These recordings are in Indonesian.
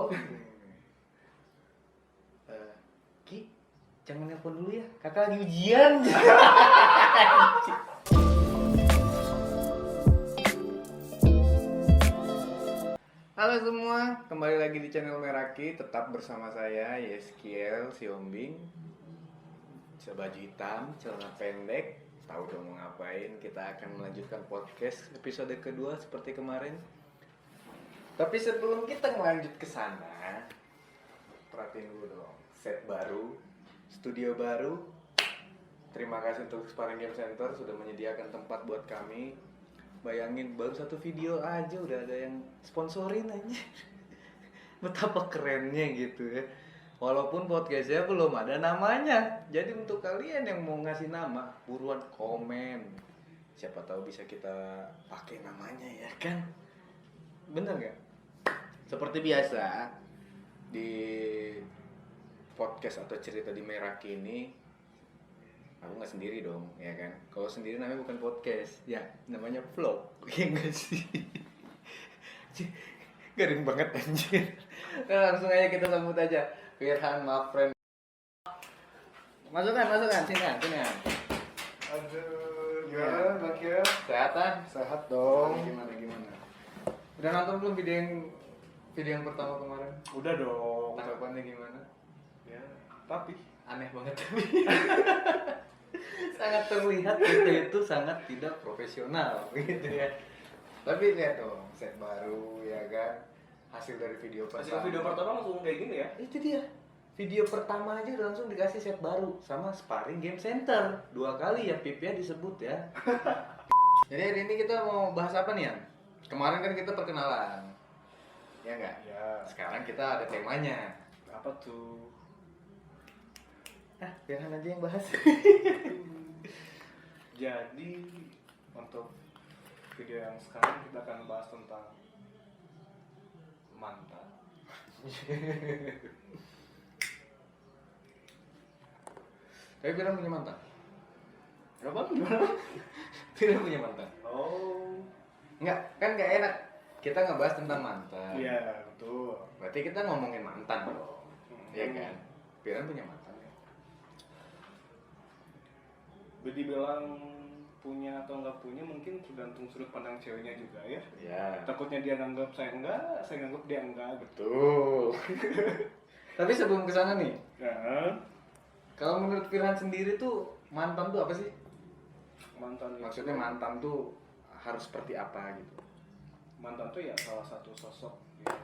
Halo. Ki, jangan nelpon dulu ya. Kakak lagi ujian. Halo semua, kembali lagi di channel Meraki. Tetap bersama saya Yeskiel Siombing. Baju hitam, celana pendek. Tahu dong mau ngapain. Kita akan melanjutkan podcast episode kedua seperti kemarin. Tapi sebelum kita ngelanjut ke sana, perhatiin dulu dong. Set baru, studio baru. Terima kasih untuk Sparring Game Center sudah menyediakan tempat buat kami. Bayangin baru satu video aja udah ada yang sponsorin aja. Betapa kerennya gitu ya. Walaupun podcastnya belum ada namanya. Jadi untuk kalian yang mau ngasih nama, buruan komen. Siapa tahu bisa kita pakai namanya ya kan? Bener nggak? Seperti biasa di podcast atau cerita di Meraki ini, aku nggak sendiri dong, ya kan? Kalau sendiri namanya bukan podcast, ya namanya vlog, ya nggak sih? Garing banget anjir. Nah, langsung aja kita sambut aja Firhan, my friend. Masukkan, sini. Aduh, gimana Bang Kiel? Sehatan? Sehat dong. Gimana? Udah nonton belum video yang pertama kemarin? Udah dong. Tanggapannya gimana? Ya, tapi Aneh banget tapi sangat terlihat itu sangat tidak profesional gitu ya. Tapi lihat dong, set baru ya kan, hasil dari video pertama. video pertama langsung kayak gini ya? Itu dia, video pertama aja udah langsung dikasih set baru sama Sparring Game Center. 2 kali ya pipnya disebut ya. Jadi hari ini kita mau bahas apa nih ya? Kemarin kan kita perkenalan, ya enggak? Ya. Sekarang kita ada temanya. Apa tuh? Biarkan aja yang bahas. Jadi untuk video yang sekarang kita akan bahas tentang mantan. Tapi Firhan punya mantan? Apa? Gimana? Firhan punya mantan? Oh. Enggak, kan nggak enak kita ngebahas tentang mantan. Iya, betul. Berarti kita ngomongin mantan dong. Iya kan? Firhan punya mantan ya? Dibilang punya atau nggak punya mungkin tergantung sudut pandang ceweknya juga ya. Iya. Takutnya dia nganggap saya enggak, saya nganggap dia enggak. Betul. Tapi sebelum kesana nih, Nah, kalau menurut Firhan sendiri tuh mantan tuh apa sih? mantan itu, Maksudnya mantan tuh harus seperti apa gitu? mantan tuh ya salah satu sosok yang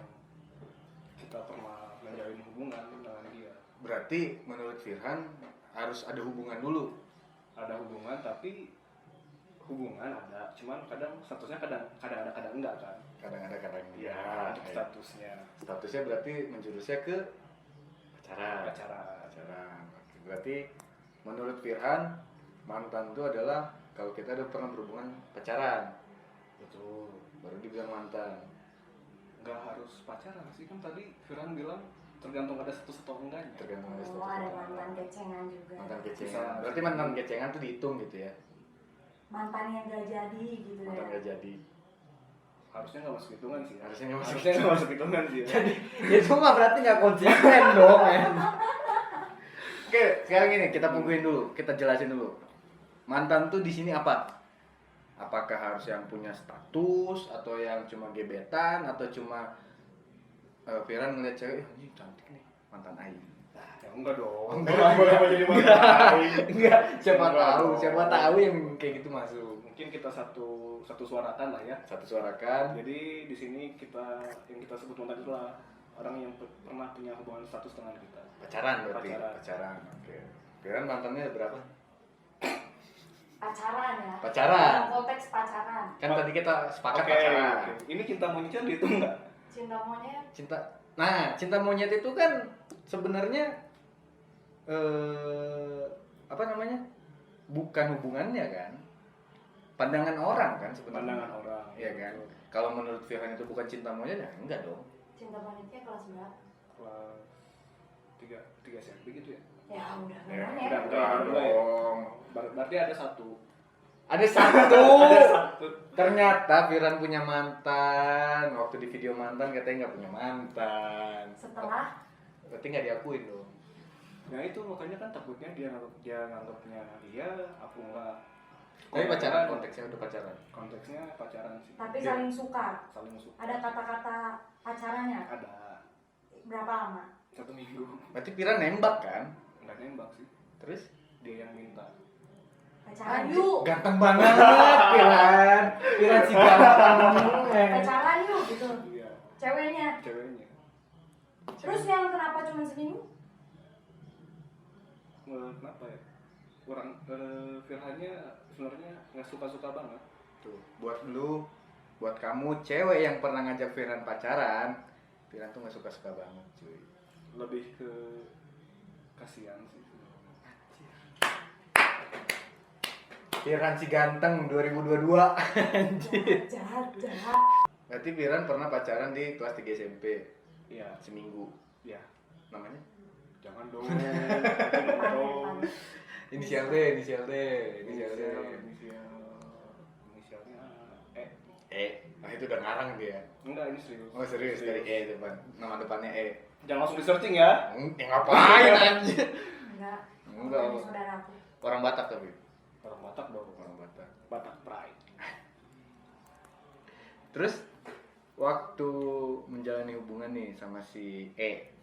kita pernah menjalin hubungan dengan dia. Berarti menurut Firhan harus ada hubungan dulu. Ada hubungan tapi hubungan ada, cuman kadang statusnya kadang ada kadang enggak kan. Kadang ada kadang Ya, enggak. untuk statusnya Statusnya berarti menjurusnya ke pacaran. pacaran. Oke, berarti menurut Firhan mantan itu adalah kalau kita udah pernah berhubungan pacaran, Betul. baru dibilang mantan. Enggak harus pacaran sih, kan tadi Firhan bilang tergantung ada status atau enggaknya. Tergantung ada Oh, status. ada mantan kecengan juga. Mantan Bisa. kecengan. Berarti mantan kecengan tuh dihitung gitu ya. Mantan yang gak jadi gitu Mantan ya. gak jadi. Harusnya nggak masuk hitungan sih. Harusnya nggak masuk Harusnya nggak masuk hitungan sih. Jadi itu mah berarti nggak konsisten dong, men. Oke, sekarang ini kita bukuin dulu, kita jelasin dulu. Mantan tuh di sini apa? Apakah harus yang punya status atau yang cuma gebetan atau cuma Firhan ngeliat cewek, anjing cantik nih, mantan Aing. Ya enggak dong. Enggak. Boleh jadi mantan. Enggak, siapa Enggak tahu, dong. siapa tahu yang kayak gitu masuk. Mungkin kita satu suarakan lah ya. Satu suarakan. Jadi di sini yang kita sebut mantan itulah orang yang pernah punya hubungan status dengan kita. Pacaran berarti. Pacaran. Pacaran. Oke. Firhan mantannya berapa? Pacaran ya. Pacaran. Dalam konteks pacaran. Kan tadi kita sepakat Oke, pacaran. oke. Ini cinta monyetnya dihitung nggak? Cinta monyet. Cinta monyet itu kan sebenarnya apa namanya? Bukan hubungannya kan? Pandangan orang kan sebenarnya. Pandangan orang. Iya kan? Kalau menurut Firhan itu bukan cinta monyet ya enggak dong. Cinta monyetnya kelas berapa? Kelas 3 SMP gitu ya. Ya udah Ya, monyet. udah. Enggak Udah ya. dong. Berarti ada satu Ada satu. Ada satu. Ternyata Viran punya mantan. Waktu di video mantan katanya nggak punya mantan. Setelah Berarti nggak diakuin dong. Nah itu makanya kan takutnya dia nganggapnya dia, aku nggak. Tapi pacaran konteksnya udah pacaran. Konteksnya pacaran sih. tapi Iya. saling suka. Saling suka. Ada kata-kata pacarannya. Ada Berapa lama? 1 minggu. Berarti Viran nembak kan? Nggak nembak sih. Terus? Dia yang minta. Pacaran yuk. Ganteng banget Viran. Viran si ganteng. Pacaran yuk gitu. Iya. Ceweknya. Ceweknya. Terus yang kenapa cuma seminggu? Kenapa ya? Orang Firhannya sebenarnya nggak suka-suka banget. Tuh, buat kamu cewek yang pernah ngajak Viran pacaran, Viran tuh nggak suka-suka banget, cuy. Lebih ke kasihan sih. Viran si ganteng 2022. Jahat. Berarti Viran pernah pacaran di kelas 3 SMP Iya. seminggu. Iya. Namanya? Jangan dong. Dong. Inisial D. Inisialnya Nah itu udah ngarang dia. enggak, ini serius. Oh serius dari E depan. Nama depannya E. Jangan langsung di searching ya. Ngapain anjir? Enggak. Enggak. Bukan saudaraku. Orang Batak tapi. Orang Batak dong. Orang Batak. Batak Pride. Terus waktu menjalani hubungan nih sama si E,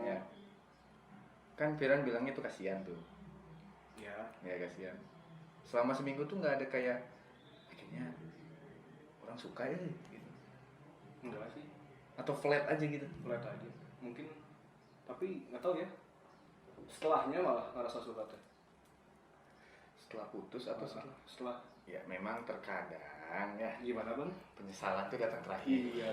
ya. Kan Viran bilangnya tuh kasihan tuh. Ya kasihan. Selama seminggu tuh nggak ada kayak akhirnya orang suka ya gitu. Enggak sih. Atau flat aja gitu. Flat aja. Mungkin tapi nggak tahu ya. Setelahnya malah ngerasa suka teh. Setelah putus atau Setelah ya memang terkadang ya gimana bang? penyesalan tuh datang terakhir. Iya.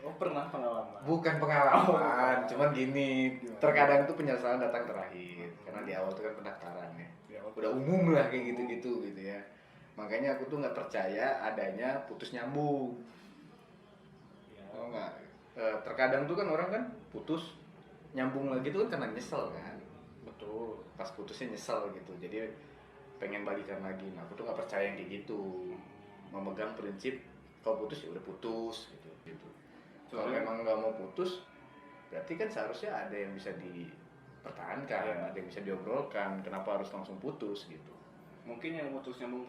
Oh pernah pengalaman. Bukan pengalaman, bukan. cuman gini, Gimana? terkadang tuh penyesalan datang terakhir karena di awal tuh kan pendaftaran ya. Ya, Udah umum lah kayak gitu-gitu gitu ya. Makanya aku tuh nggak percaya adanya putus nyambung. Ya. Oh enggak. Terkadang tuh kan orang kan putus nyambung lagi tuh kan karena nyesel kan. Betul. Pas putusnya nyesel gitu. Jadi pengen balikan lagi. Nah, aku tuh nggak percaya yang kayak gitu. Memegang prinsip kalau putus ya udah putus gitu. Kalau Soalnya- memang nggak mau putus, berarti kan seharusnya ada yang bisa dipertahankan, Iya. ada yang bisa diobrolkan. Kenapa harus langsung putus gitu? Mungkin yang putus nyambung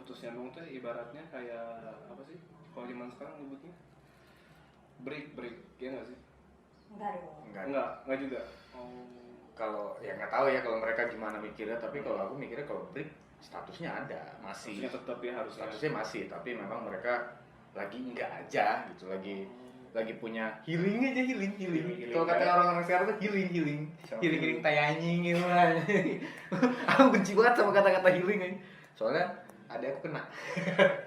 tuh ibaratnya kayak apa sih? Kalau zaman sekarang nyebutnya break ya nggak sih? Enggak dong. Enggak juga. Oh. Kalau ya nggak tahu ya kalau mereka gimana mikirnya, tapi kalau aku mikirnya kalau break statusnya ada, masih Statusnya tetap ya harusnya. statusnya masih, tapi memang mereka lagi enggak aja gitu, lagi punya healing aja, healing. Healing, Kalau kata kayak- orang-orang sekarang tuh healing Sama healing tai anjing gitu lah. Aku benci banget sama kata-kata healing aja. Soalnya ada aku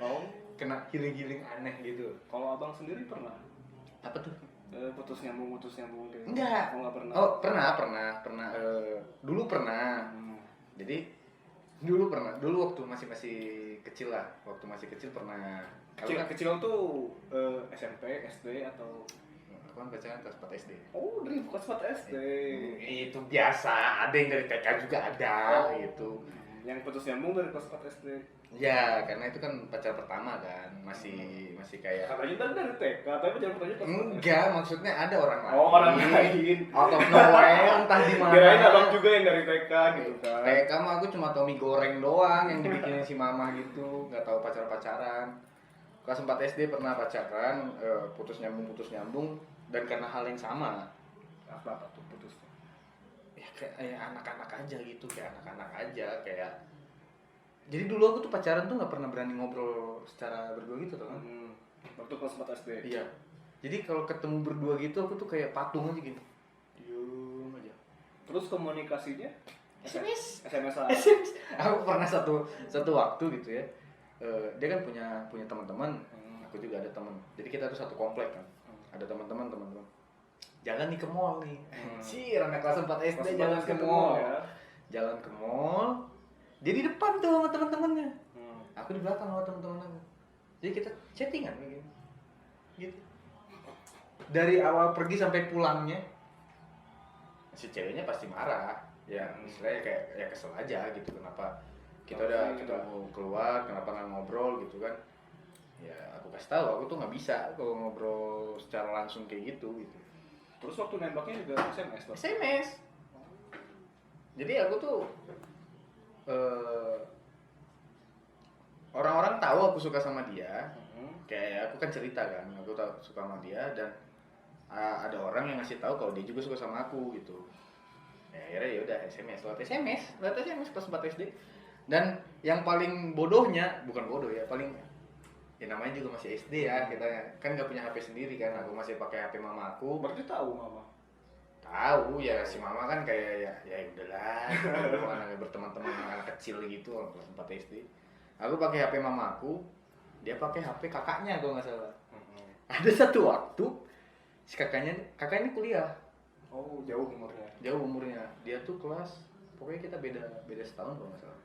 Oh. kena healing aneh gitu. Kalau abang sendiri pernah Apa tuh? putus nyambung kayak Enggak. Oh nggak pernah. Oh pernah. Dulu pernah. Hmm. Jadi dulu waktu masih kecil lah, pernah. Kecil tuh SMP, SD atau Aku kan pacaran kelas 4 SD. oh dari kelas 4 SD. Itu biasa, ada yang dari TK juga ada gitu. Yang putus nyambung dari kelas 4 SD. Ya, karena itu kan pacar pertama kan, masih kayak Katanya dari TK, tapi jangan pertanyaan kelas 4 SD. enggak, maksudnya ada orang lain. Oh orang lain. Out of nowhere, entah di mana. Kirain abang juga yang dari TK gitu kan. TK mah aku cuma tahu mie goreng doang yang dibikinin si mama gitu, nggak tahu pacaran. Kelas 4 SD pernah pacaran, putus nyambung dan karena hal yang sama. Apa tuh putusnya? Ya kayak anak-anak aja gitu, kayak jadi dulu aku tuh pacaran tuh nggak pernah berani ngobrol secara berdua gitu tuh kan. Waktu kelas 4 SD. Iya. Jadi kalau ketemu berdua gitu aku tuh kayak patung aja gitu. Diem aja. Terus komunikasinya? SMS. SMS-an. Aku pernah satu waktu gitu ya. Dia kan punya teman-teman, aku juga ada teman. Jadi kita tuh satu komplek kan. Ada teman-teman. Jalan nih ke mall nih. Anjir, anak kelas 4 SD jalan ke mall. ya. Jalan ke mall. Dia di depan tuh sama teman-temannya. Hmm. Aku di belakang sama teman-teman aku. Jadi kita chattingan kayak gitu. Dari awal pergi sampai pulangnya si ceweknya pasti marah. Ya, istilahnya kayak ya kesel aja gitu. kita udah ketemu keluar, kenapa nggak ngobrol gitu kan? Ya aku kasih tahu, aku tuh nggak bisa kalau ngobrol secara langsung kayak gitu. Terus waktu nembaknya juga SMS loh. SMS. Jadi aku tuh orang-orang tahu aku suka sama dia. Kayak aku kan cerita kan, aku tahu suka sama dia dan ada orang yang ngasih tahu kalau dia juga suka sama aku gitu. Ya akhirnya ya udah SMS kelas 4 SD. Dan yang paling bodohnya, bukan bodoh ya, paling ya namanya juga masih SD ya, kita kan nggak punya HP sendiri kan, aku masih pakai HP mama aku. Berarti tahu mama? Tahu ya, si mama kan kayak ya udahlah, mana berteman-teman anak kecil gitu, orang kelas 4 SD. Aku pakai HP mama aku, dia pakai HP kakaknya kalau nggak salah. Ada satu waktu si kakaknya ini kuliah. Oh, jauh umurnya. Jauh umurnya, dia tuh kelas, pokoknya kita beda setahun kalau nggak salah.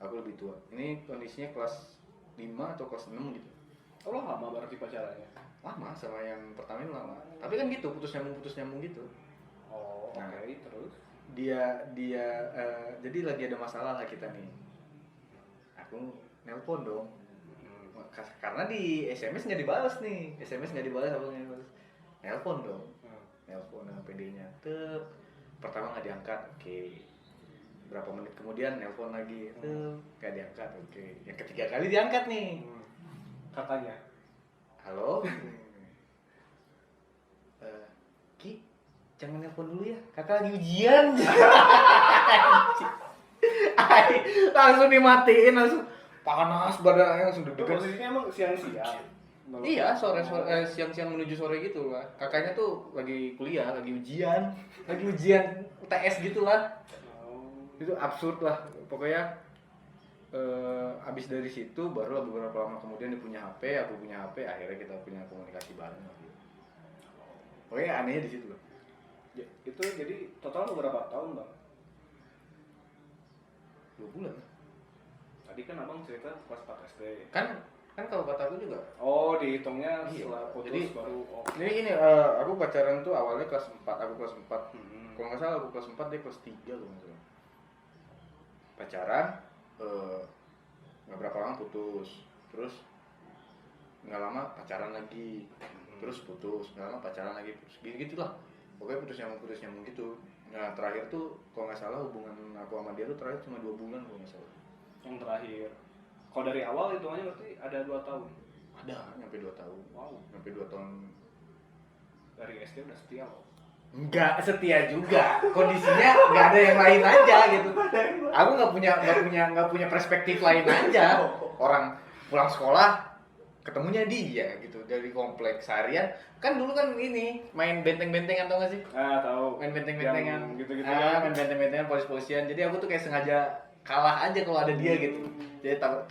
Aku lebih tua. Ini kondisinya kelas 5 atau kelas 6 gitu. Oh, lo lama berarti pacarannya? Lama sama yang pertama ini lama. Tapi kan gitu, putus nyambung gitu. Oh, Nah, oke, terus? Dia jadi lagi ada masalah lah kita nih. Aku nelpon dong. Karena di SMS nggak dibalas nih. SMS nggak dibalas, aku nggak dibalas. Nelpon dong. Nelpon dengan PD-nya. Pertama nggak diangkat, oke. Berapa menit kemudian nelpon lagi, nggak diangkat, oke. Yang ketiga kali diangkat nih. Katanya? Halo? Ki, jangan nelpon dulu ya, kakak lagi ujian. Langsung dimatiin, langsung panas badannya, langsung deg-degan. Posisinya emang siang-siang? Iya, siang-siang menuju sore gitu lah. Kakaknya tuh lagi kuliah, lagi ujian UTS gitu lah. Itu absurd lah. Pokoknya abis dari situ baru beberapa lama kemudian dia punya HP, aku punya HP, akhirnya kita punya komunikasi bareng. Pokoknya anehnya di situ loh. Ya, itu jadi total berapa tahun, Bang? 2 bulan. Tadi kan Abang cerita kelas 4 SD. Kan kalau kata aku juga. Oh, dihitungnya Iya. setelah putus Jadi, baru. Oh. Jadi gini, aku pacaran tuh awalnya kelas 4, aku kelas 4. Kalau nggak salah aku kelas 4, dia kelas 3 kalau nggak salah. Pacaran, nggak berapa lama putus. Terus nggak lama pacaran lagi. Terus putus, nggak lama pacaran lagi. Gitu lah. Pokoknya putus nyambung gitu. Nah terakhir tuh kalau nggak salah hubungan aku sama dia tuh terakhir cuma 2 bulan kalau nggak salah. Yang terakhir. Kalau dari awal hitungannya berarti ada 2 tahun. Ada, nyampe 2 tahun. Wow. Nyampe 2 tahun. Dari SD udah setia loh. Enggak setia juga, kondisinya nggak ada yang lain aja gitu. Aku nggak punya perspektif lain aja. Orang pulang sekolah ketemunya dia gitu dari kompleks seharian. Kan dulu kan ini main benteng-bentengan, tau gak sih? Tahu. Main benteng-bentengan Gitu-gitu main benteng-bentengan, polis-polisian. Jadi aku tuh kayak sengaja kalah aja kalau ada dia gitu. Jadi takut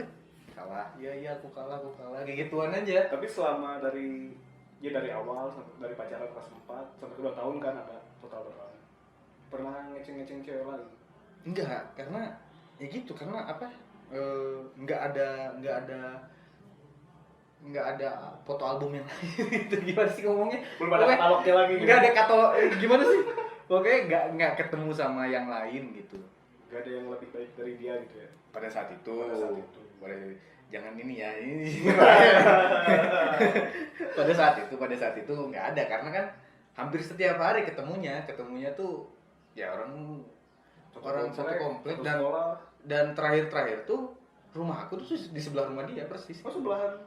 kalah. Iya aku kalah kayak gituan aja. Tapi selama dari awal dari pacaran kelas 4 sampai 2 tahun kan ada total berapa? Pernah ngeceng-ngeceng cewek lain? Enggak, karena ya gitu, karena apa? Enggak ada foto album yang lain. Itu gimana sih ngomongnya? Belum ada katalognya lagi gitu. Enggak ada katalog, gimana sih? Pokoknya enggak ketemu sama yang lain gitu. Gak ada yang lebih baik dari dia gitu ya. Pada saat itu. Jangan ini ya, ini. pada saat itu nggak ada, karena kan hampir setiap hari ketemunya tuh ya orang satu komplek dan terakhir tuh rumah aku tuh di sebelah rumah dia persis. Oh, sebelahan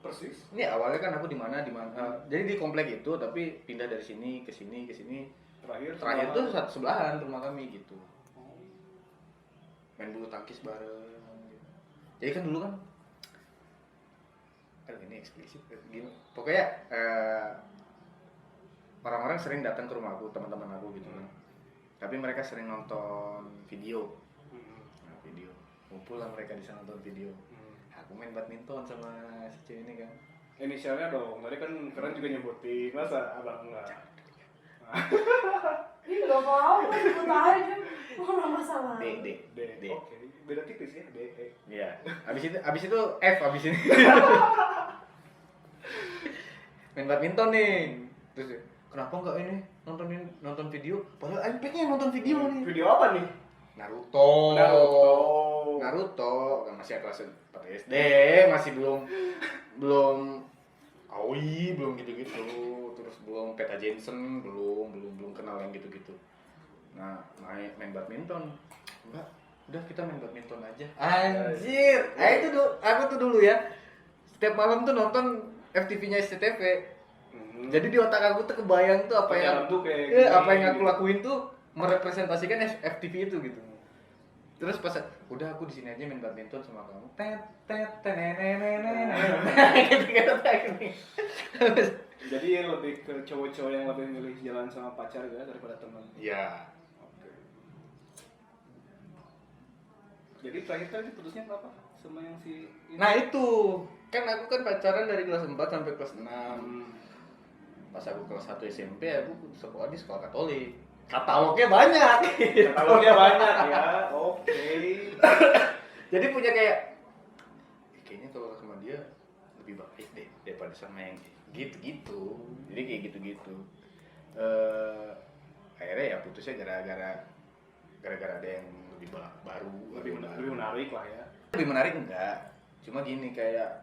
persis? Ini awalnya kan aku di mana, jadi di komplek itu tapi pindah dari sini ke sini. Terakhir tuh sebelahan rumah kami gitu. Main bulu tangkis bareng. Jadi kan dulu kan, ini eksplisit gini. Pokoknya orang-orang sering datang ke rumahku, teman-teman aku gitu kan. Tapi mereka sering nonton video. Nah, video. Kumpul lah mereka di sana nonton video. Aku main badminton sama si cewek ini kan. Inisialnya dong. Tadi kan keren juga nyebutin. Masa Abang enggak? Ih, gak apa-apa, sebut aja. Nggak masalah. D. Oke. Beda tipis ya, D. Iya. Abis itu F abis ini. Main badminton nih. Terus kenapa enggak ini nonton video? Padahal pengen nonton video nih. Video apa nih? Naruto. Naruto. Naruto kan masih kelas 4 SD, masih belum Aoi, belum gitu-gitu. Terus belum Peta Jensen, belum kenal yang gitu-gitu. Nah, main badminton. Enggak, udah kita main badminton aja. Anjir. Itu aku tuh dulu ya. Setiap malam tuh nonton FTV-nya SCTV. Jadi di otak aku tuh kebayang tuh apa Pacaran yang tuh kayak apa gini, yang aku gitu. lakuin tuh merepresentasikan FTV itu gitu. Terus pas udah aku di sini aja main badminton sama kamu. Tet tet tenenenenen. Gitu-gitu teknik. Jadi lebih ke cowok-cowok yang lebih milih jalan sama pacar ya daripada teman. Iya. Oke. Jadi terakhir tadi putusnya kenapa? Sama yang si ini? Nah itu kan aku kan pacaran dari kelas 4 sampai kelas 6. Pas aku kelas 1 SMP aku sekolah di sekolah Katolik. Katalognya banyak. Katalognya banyak ya. Oke. Jadi punya kayaknya kalau sama dia lebih baik deh daripada sama yang gitu-gitu. Jadi kayak gitu-gitu. Akhirnya ya putusnya gara-gara ada yang lebih baru, Lebih menarik lah ya. Lebih menarik enggak? Cuma gini kayak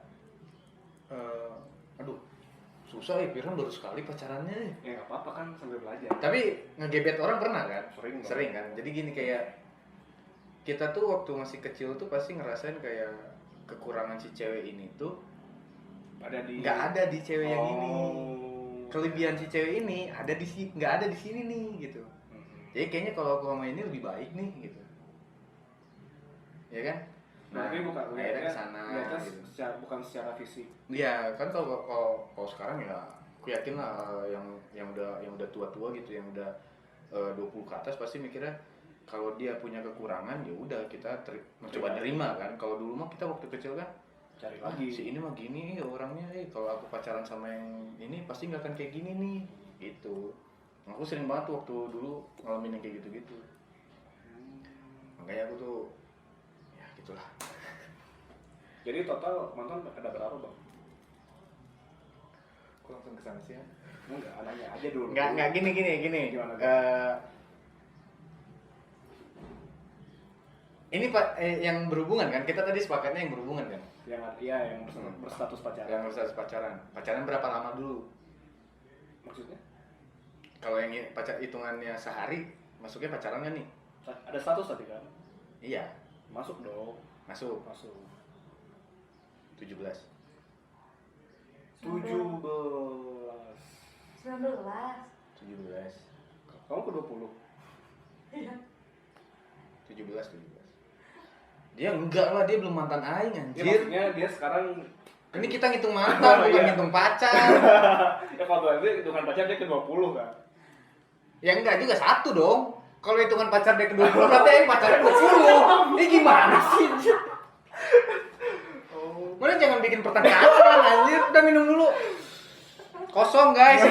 aduh susah ya, Firman baru sekali pacarannya nih. Ya nggak apa-apa kan sambil belajar. Tapi ngegebet orang pernah kan? Sering kan? Jadi gini kayak kita tuh waktu masih kecil tuh pasti ngerasain kayak kekurangan si cewek ini tuh Ada di. nggak ada di cewek yang ini. Oh. Kelebihan si cewek ini ada di nggak ada di sini nih gitu. Jadi kayaknya kalau aku sama ini lebih baik nih gitu. Ya kan? Berarti bukan akhirnya kesana gitu. bukan secara fisik. Iya kan kalau sekarang ya aku yakin lah yang udah tua-tua gitu, yang udah 20 ke atas pasti mikirnya kalau dia punya kekurangan ya udah kita mencoba nerima kan. Kalau dulu mah kita waktu kecil kan Cari lagi. si ini mah gini orangnya, kalau aku pacaran sama yang ini pasti nggak akan kayak gini nih gitu. Aku sering banget tuh waktu dulu ngalamin yang kayak gitu-gitu. Makanya aku tuh ya gitulah. Jadi total mantan ada berapa bang? Aku langsung kesana sih ya. Enggak, nanya aja dulu. Nggak gini. Gimana? Ini Pak yang berhubungan kan? Kita tadi sepakatnya yang berhubungan kan? Yang berstatus pacaran. Yang berstatus pacaran. Pacaran berapa lama dulu? Maksudnya? Kalau yang hitungannya sehari, masuknya pacaran kan nih? Ada status tadi kan? Iya, Masuk dong. masuk. 17. 19. 17. Kamu ke 20? Iya. 17. Dia enggak lah, dia belum mantan aing Ya, anjir. maksudnya dia sekarang. Ini kita ngitung mantan, bukan Iya. ngitung pacar. Ya kalau itu hitungan pacar dia ke 20 kan? Ya enggak juga satu dong. Kalau hitungan pacar dia ke 20 berarti aing pacarnya 20. Ini gimana sih? Oh. Mana jangan bikin pertanyaan anjir, udah minum dulu. Kosong guys.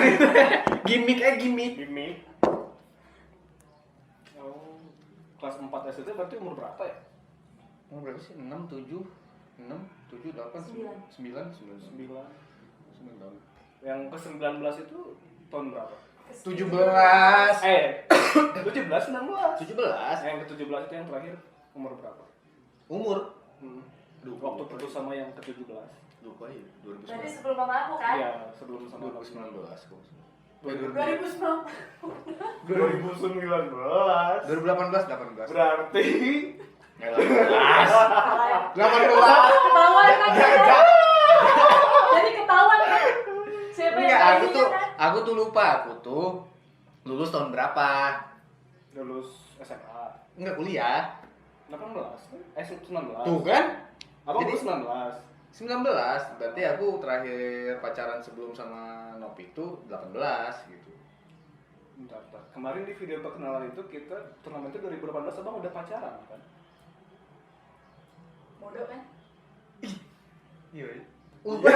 Gimik. Gimik. Oh. Kelas 4 SD berarti umur berapa ya? Umur berapa sih? 6, 7, 8, 9 tahun. Yang ke 19 itu tahun berapa? 17. 17, 19. 17. Yang ke 17 itu yang terakhir umur berapa? Umur Duh, waktu putus sama yang ke 17. lupa ya, Berarti 2019. sebelum sama aku kan? Iya, sebelum sama 2019. 2019. 2019. 2018, 18. Berarti 18. Ketahuan kan? Jadi ketahuan kan? Siapa yang Enggak, tadinya kan? aku tuh lupa, aku tuh lulus tahun berapa? lulus SMA. Enggak kuliah. 18 kan? 19. Tuh kan? Abang Jadi- lulus 19. 19, berarti aku terakhir pacaran sebelum sama Nopi itu 18 gitu. Bentar. Kemarin di video perkenalan itu kita turnamen itu 2018 abang udah pacaran kan? Bodoh kan? Iya. Lupa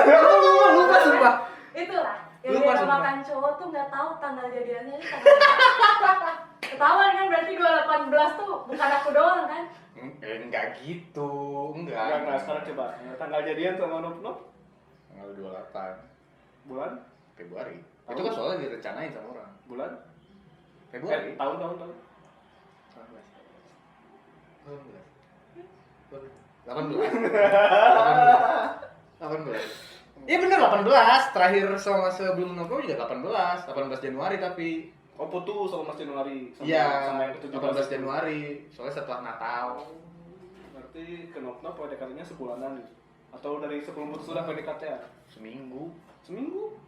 sumpah. Itulah. Yang Lupa, dia sumpah. makan cowok tuh nggak tahu tanggal jadiannya ini tanggal berapa. Ketahuan kan berarti 2018 tuh bukan aku doang kan? Enggak gitu, Enggak, enggak. sekarang coba. Tanggal jadian sama Nop Tanggal 28 bulan? Februari. Tahun? Itu kan soalnya direncanain sama orang. Bulan? Februari. Tahun. 18. 18. Iya bener 18. Terakhir sama sebelum Nopo juga 18. 18 Januari tapi. Oh putus sama Mas Januari. Iya, Sama yang ke-17 18 Januari. Soalnya setelah Natal. Berarti ke Nopnop PDKT-nya sebulanan gitu. Atau dari sebelum putus sudah PDKT ya? Seminggu. Seminggu?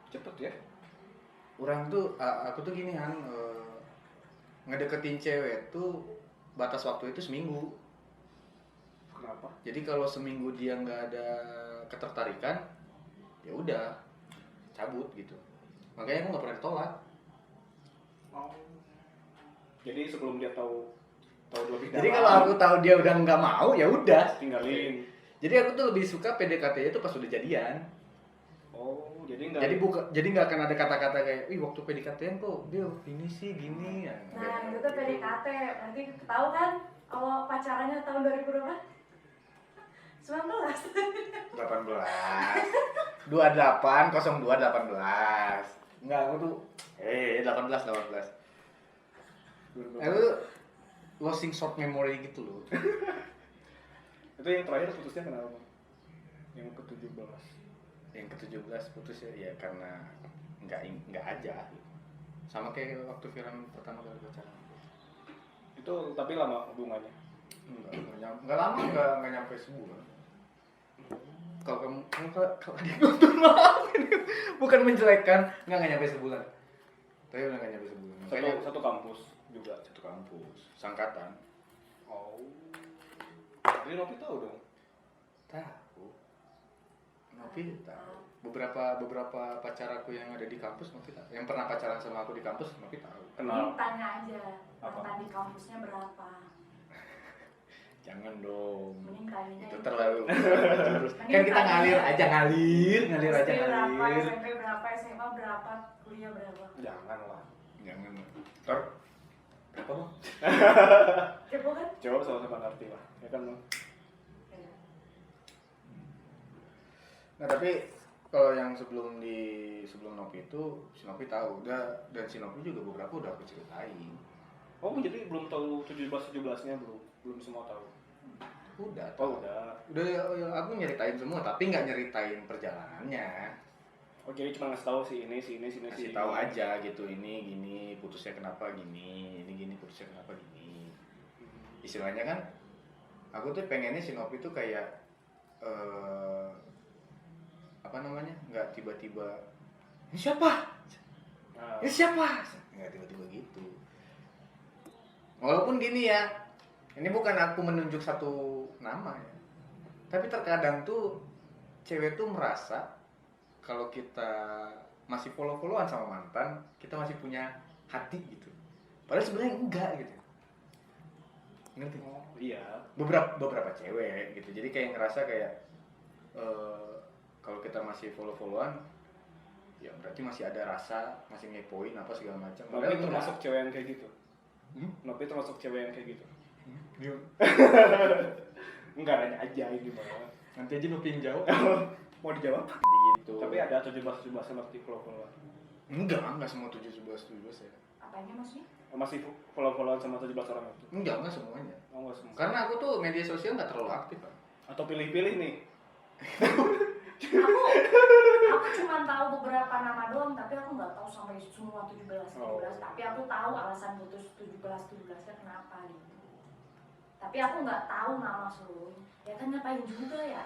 Cepet ya? Orang tuh, aku tuh gini kan, ngedeketin cewek tuh batas waktu itu seminggu. Kenapa? Jadi kalau seminggu dia nggak ada ketertarikan, ya udah cabut gitu. Makanya aku nggak pernah ditolak. Oh. Jadi sebelum dia tahu lebih dalam. Jadi kalau aku tahu dia udah nggak mau, ya udah. tinggalin. Jadi aku tuh lebih suka PDKT-nya tuh pas udah jadian. Oh, jadi enggak. Jadi nggak akan ada kata-kata kayak, wih waktu PDKT-an kok dia ini sih gini ya. Nah itu tuh PDKT, nanti tahu kan awal pacarannya tahun 2000 berapa? 19. 18. 28 02 18. Enggak, aku tuh 18. Aku losing short memory gitu loh. Itu yang terakhir putusnya kenapa, Bang? Yang ke-17. Yang ke-17 putus ya karena nggak aja. Sama kayak waktu Firan pertama kali pacaran. Itu tapi lama hubungannya. Enggak lama, enggak nyampe sebulan. Kalau kamu kalau dia tuh maafin. Bukan menjelekkan, enggak nyampe sebulan. Tapi udah enggak nyampe sebulan. Satu kampus juga. Satu kampus, sangkatan. Oh. Jadi Nopi tahu dong. Tahu. Nopi tahu. Beberapa pacar aku yang ada di kampus Nopi tahu. Yang pernah pacaran sama aku di kampus Nopi tahu. Kenal. Tanya aja, Apa? mantan di kampusnya berapa? Jangan dong. Mending tanya Itu terlalu terus. Kan kita ngalir aja ngalir aja berapa, ngalir. SMP berapa, SMA berapa, kuliah berapa? Jangan lah. Jangan. Ntar berapa bang? Kepo kan? Jawab sama-sama ngerti lah. Ya kan, Bang? Iya. Nah tapi kalau yang sebelum Nopi itu si Nopi tahu dan si Nopi juga beberapa udah aku ceritain. Oh, jadi belum tahu 17-17-nya belum semua tahu. Udah. Oh, udah. Udah aku nyeritain semua tapi nggak nyeritain perjalanannya. Oh, jadi cuma ngasih tahu si ini. Kasih tahu aja gitu ini gini putusnya kenapa gini, ini gini putusnya kenapa gini. Istilahnya kan aku tuh pengennya si Nopi tuh kayak apa namanya? Nggak tiba-tiba ini siapa? Nah, Ini siapa? Nggak tiba-tiba gitu. Walaupun gini ya, ini bukan aku menunjuk satu nama ya. Tapi terkadang tuh cewek tuh merasa kalau kita masih follow-followan sama mantan, kita masih punya hati gitu. Padahal sebenarnya enggak gitu. Ngerti? oh, iya. Beberapa cewek gitu. Jadi kayak ngerasa kayak kalau kita masih follow-followan, ya berarti masih ada rasa, masih ngepoin apa segala macam. Nopi termasuk cewek yang kayak gitu. Hmm? Nopi termasuk cewek yang kayak gitu. Dia Enggak, nanya aja ini mah. nanti aja Nopi yang jawab. Mau dijawab? Gitu. Tapi ada 17-17 ngerti follow-followan. Enggak semua 17 ya. Apanya maksudnya? Masih follow-followan sama 17 orang itu? Enggak semuanya. Oh, enggak semua. Karena aku tuh media sosial nggak terlalu aktif kan. Atau pilih-pilih nih. Aku cuma tahu beberapa nama doang, tapi aku nggak tahu sampai semua 17. Oh. Tapi aku tahu alasan putus 17-17-nya kenapa gitu. Tapi aku nggak tahu nama seluruhnya. Ya kan ngapain juga ya?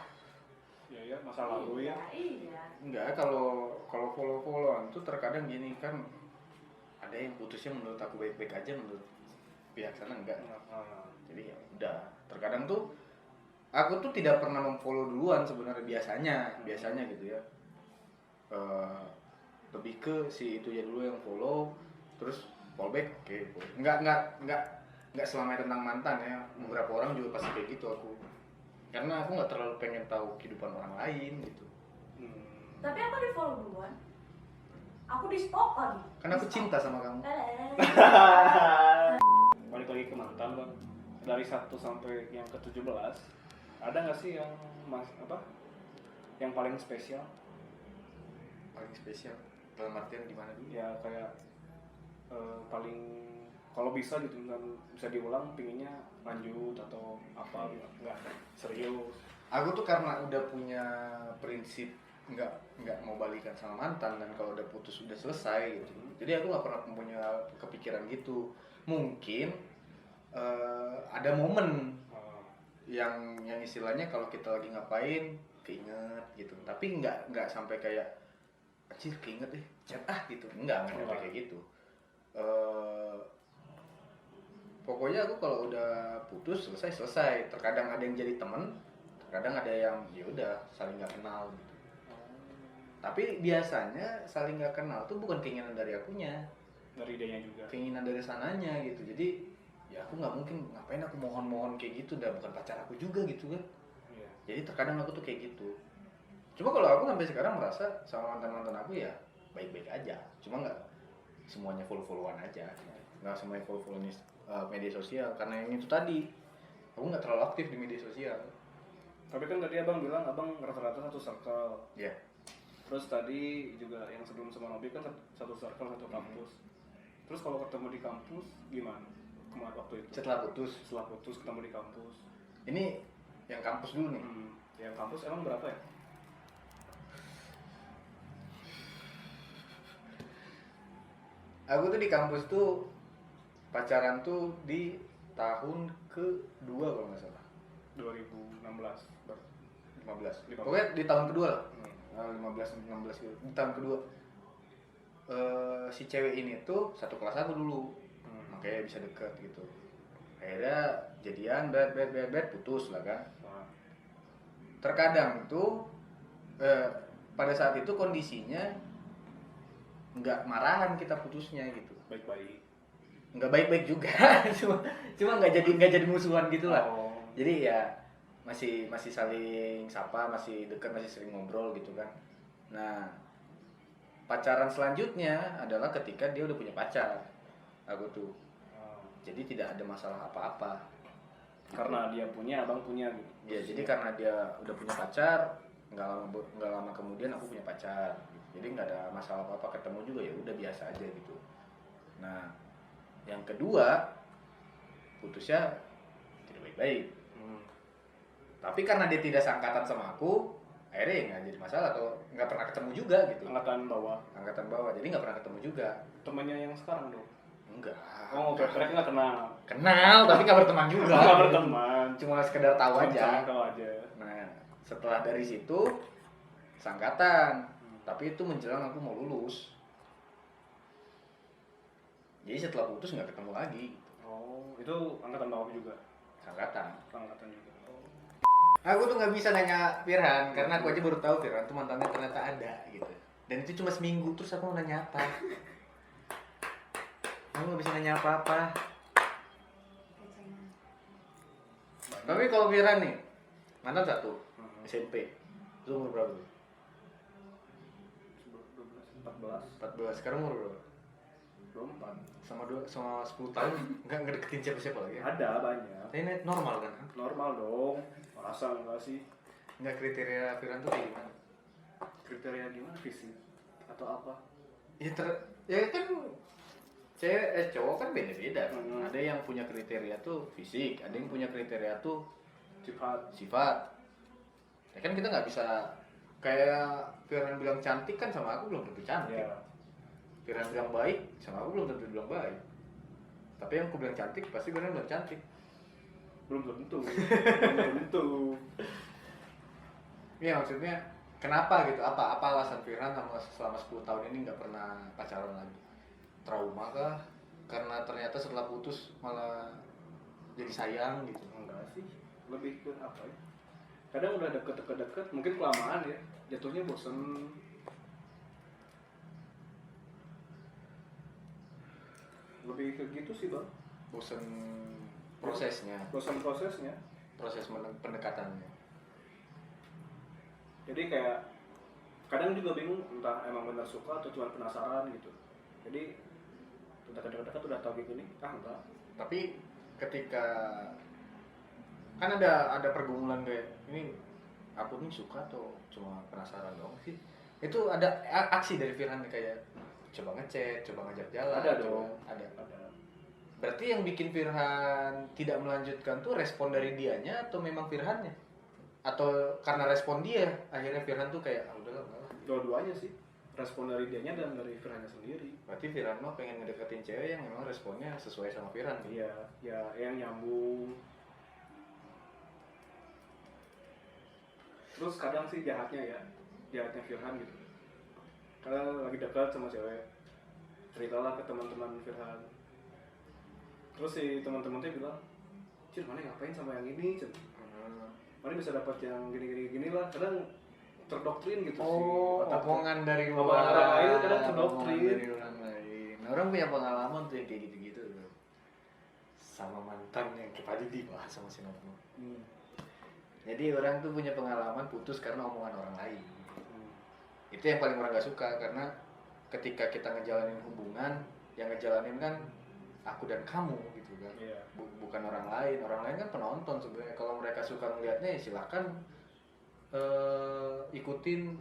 Ya, masa lalu ya. Iya. Enggak, kalau follow-followan tuh terkadang gini kan ada yang putusnya menurut aku baik-baik aja, menurut pihak sana enggak. Nah, Jadi ya udah. Terkadang tuh aku tuh tidak pernah memfollow duluan sebenarnya biasanya gitu ya. Lebih ke si itu ya dulu yang follow, terus follow back, oke. Enggak selamanya tentang mantan ya. Beberapa orang juga pasti kayak gitu aku. Karena aku nggak terlalu pengen tahu kehidupan orang lain gitu. Tapi aku di follow duluan. Aku di stop lagi. Karena aku cinta sama kamu. Balik lagi ke mantan, Bang. Dari 1 sampai yang ke-17, ada nggak sih yang yang paling spesial? Paling spesial dalam artian gimana dulu? Ya kayak paling kalau bisa gitu kan bisa diulang pinginnya lanjut atau apa gitu. Enggak serius. Aku tuh karena udah punya prinsip nggak mau balikan sama mantan, dan kalau udah putus udah selesai gitu. Jadi aku nggak pernah punya kepikiran gitu. Mungkin ada momen yang istilahnya kalau kita lagi ngapain keinget gitu, tapi nggak sampai kayak anjir keinget deh chat gitu, nggak sampai kayak gitu. Pokoknya aku kalau udah putus selesai. Terkadang ada yang jadi temen, terkadang ada yang ya udah saling nggak kenal gitu. Tapi biasanya saling nggak kenal tuh bukan keinginan dari akunya, Dari idenya juga. keinginan dari sananya gitu. Jadi ya aku nggak mungkin ngapain aku mohon kayak gitu, udah bukan pacar aku juga gitu kan. Iya. Jadi terkadang aku tuh kayak gitu. Cuma kalau aku sampai sekarang merasa sama mantan aku ya baik-baik aja. Cuma nggak semuanya follow-followan aja. Nggak semuanya follow-followan media sosial, karena yang itu tadi aku nggak terlalu aktif di media sosial. Tapi kan tadi abang bilang abang rata-rata satu circle. Ya. Terus tadi juga yang sebelum sama Nobi kan satu circle satu kampus. Terus kalau ketemu di kampus gimana? Kemarin waktu itu. Setelah putus. Setelah putus ketemu di kampus. Ini yang kampus dulu nih. Yang kampus emang berapa ya? Aku tuh di kampus tuh pacaran tuh di tahun kedua kalau nggak salah. 2016. 15. Pokoknya di tahun kedua lah. 15-16 gitu. Di tahun kedua. Si cewek ini tuh satu kelas aku dulu. Makanya bisa deket gitu. Akhirnya jadian, bet putus lah kan. Terkadang tuh pada saat itu kondisinya nggak marahan kita putusnya gitu. Baik-baik. Nggak baik-baik juga. cuma nggak jadi musuhan gitu lah. Jadi ya masih saling sapa, masih dekat, masih sering ngobrol gitu kan. Nah, pacaran selanjutnya adalah ketika dia udah punya pacar. Aku tuh. Jadi tidak ada masalah apa-apa. Karena dia punya, abang punya gitu. Ya, jadi karena dia udah punya pacar, nggak lama kemudian aku punya pacar. Jadi nggak ada masalah apa-apa, ketemu juga ya udah biasa aja gitu. Nah, yang kedua putusnya tidak baik-baik. Tapi karena dia tidak seangkatan sama aku, akhirnya ya nggak jadi masalah, atau nggak pernah ketemu juga gitu. Angkatan bawah. Jadi nggak pernah ketemu juga. Temannya yang sekarang dong? Enggak. Oh, kira-kira nggak kenal. Kenal, tapi nggak berteman juga. Nggak berteman. Cuma sekedar tahu aja. Tahu aja. Nah, setelah dari situ seangkatan. Tapi itu menjelang aku mau lulus. Jadi setelah putus nggak ketemu lagi. Oh, itu angkatan bawah juga. Angkatan juga. Oh. Aku tuh nggak bisa nanya Firhan karena aku aja baru tahu Firhan tuh mantannya ternyata ada gitu. Dan itu cuma seminggu, terus aku mau nanya apa? Aku nggak bisa nanya apa-apa. Tapi kalau Firhan nih, mantan satu, SMP. Lu umur berapa? 14. Sekarang umur berapa? 24. Sama 10 tahun nggak deketin siapa-siapa lagi ya? Ada banyak. Ini normal kan? Normal dong. Masa enggak sih? Nggak, kriteria Firhan tuh kayak gimana? Kriteria gimana, fisik atau apa? Ya kan cowok kan beda-beda. Ada yang punya kriteria tuh fisik, ada yang punya kriteria tuh sifat. Ya kan kita nggak bisa kayak Firhan bilang cantik kan sama aku belum tentu cantik. Yeah. Firhan bilang baik sama aku belum tentu bilang baik. Tapi yang aku bilang cantik pasti Firhan bilang cantik. Belum tentu. Iya, maksudnya kenapa gitu? Apa alasan Firhan selama 10 tahun ini nggak pernah pacaran lagi? Trauma kah? Karena ternyata setelah putus malah jadi sayang gitu? Enggak sih, lebih ke apa ya? Kadang udah deket, mungkin kelamaan ya, jatuhnya bosen. Lebih ke gitu sih bang. Bosen prosesnya. Proses pendekatannya. Jadi kayak kadang juga bingung entah emang benar suka atau cuma penasaran gitu. Jadi udah dekat udah tahu gitu nih, enggak. Tapi ketika kan ada pergumulan kayak ini, aku nih suka atau cuma penasaran doang sih? Itu ada aksi dari Firhan kayak coba ngechat, coba ngajak jalan. Ada dong. Ada. Berarti yang bikin Firhan tidak melanjutkan tuh respon dari dianya atau memang Firhannya? Atau karena respon dia akhirnya Firhan tuh kayak ah udahlah enggak lah. Dua-duanya sih, respon dari dianya dan dari Firhannya sendiri. Berarti Firhan mah pengen ngedeketin cewek yang memang responnya sesuai sama Firhan. Iya, ya yang nyambung. Terus kadang sih jahatnya Firhan gitu. Karena lagi dekat sama cewek, ceritalah ke teman-teman Firhan. Terus si teman-teman tuh bilang, Cir, mana ngapain sama yang ini, Cir? Mana bisa dapat yang gini lah. Kadang terdoktrin gitu sih. Omongan dari Omongan orang lain kadang omongan terdoktrin. dari orang lain. Nah, orang punya pengalaman tuh yang kayak gitu-gitu tuh. Sama mantan yang kayak tadi dibahas sama si Nono. Jadi orang tuh punya pengalaman putus karena omongan orang lain. Itu yang paling orang gak suka karena ketika kita ngejalanin hubungan, yang ngejalanin kan aku dan kamu gitu kan. Iya. Bukan orang lain kan penonton sebenarnya. Kalau mereka suka melihatnya ya silakan ikutin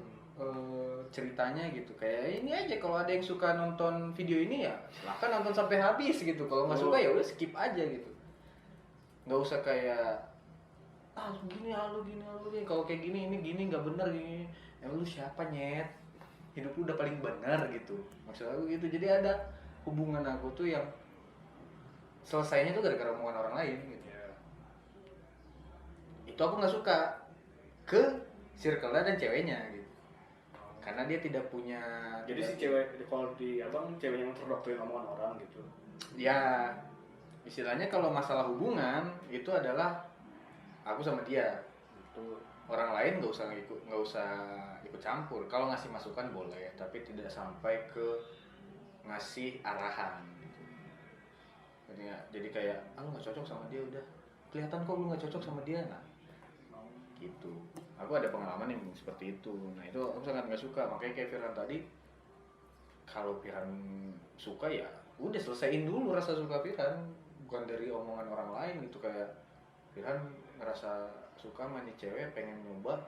ceritanya gitu. Kayak ini aja kalau ada yang suka nonton video ini ya silakan nonton sampai habis gitu. Kalau nggak suka ya udah skip aja gitu. Nggak usah kayak lu gini. Kalau kayak gini ini gini nggak bener gini. Lu siapa nyet? Hidup lu udah paling benar gitu. Maksud aku gitu. Jadi ada hubungan aku tuh yang selesainya tuh gara-gara omongan orang lain gitu. Yeah. Itu aku nggak suka ke circle-nya dan ceweknya gitu. Karena dia tidak punya. Jadi si cewek kalau di abang cewek yang terdoktrin omongan orang gitu. Ya istilahnya kalau masalah hubungan itu adalah aku sama dia. Itu orang lain nggak usah ikut campur. Kalau ngasih masukan boleh, tapi tidak sampai ke ngasih arahan. Jadi kayak lu nggak cocok sama dia udah kelihatan kok lu nggak cocok sama dia nah gitu. Aku ada pengalaman yang seperti itu. Nah itu aku sangat nggak suka. Makanya kayak Firhan tadi, kalau Firhan suka ya udah selesaiin dulu rasa suka Firhan, bukan dari omongan orang lain gitu. Kayak Firhan ngerasa suka sama nih cewek pengen nyoba,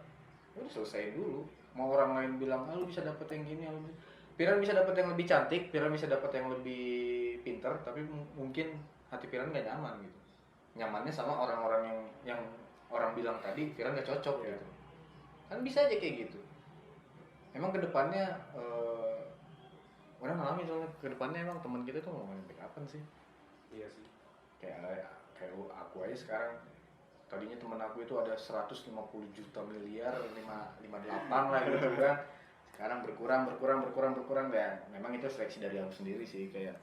udah selesaiin dulu. Mau orang lain bilang lu bisa dapet yang gini, Firhan bisa dapet yang lebih cantik, Firhan bisa dapet yang lebih pinter, tapi mungkin hati Firhan nggak nyaman gitu. Nyamannya sama orang-orang yang orang bilang tadi Firhan nggak cocok gitu. Kan bisa aja kayak gitu. Emang kedepannya orang ngalamin soalnya kedepannya emang teman kita tuh mau main backupan sih. Iya sih. Kayak aku aja sekarang, tadinya temen aku itu ada 150 juta miliar 58 lah gitu kan. Sekarang berkurang dan memang itu seleksi dari aku sendiri sih. Kayak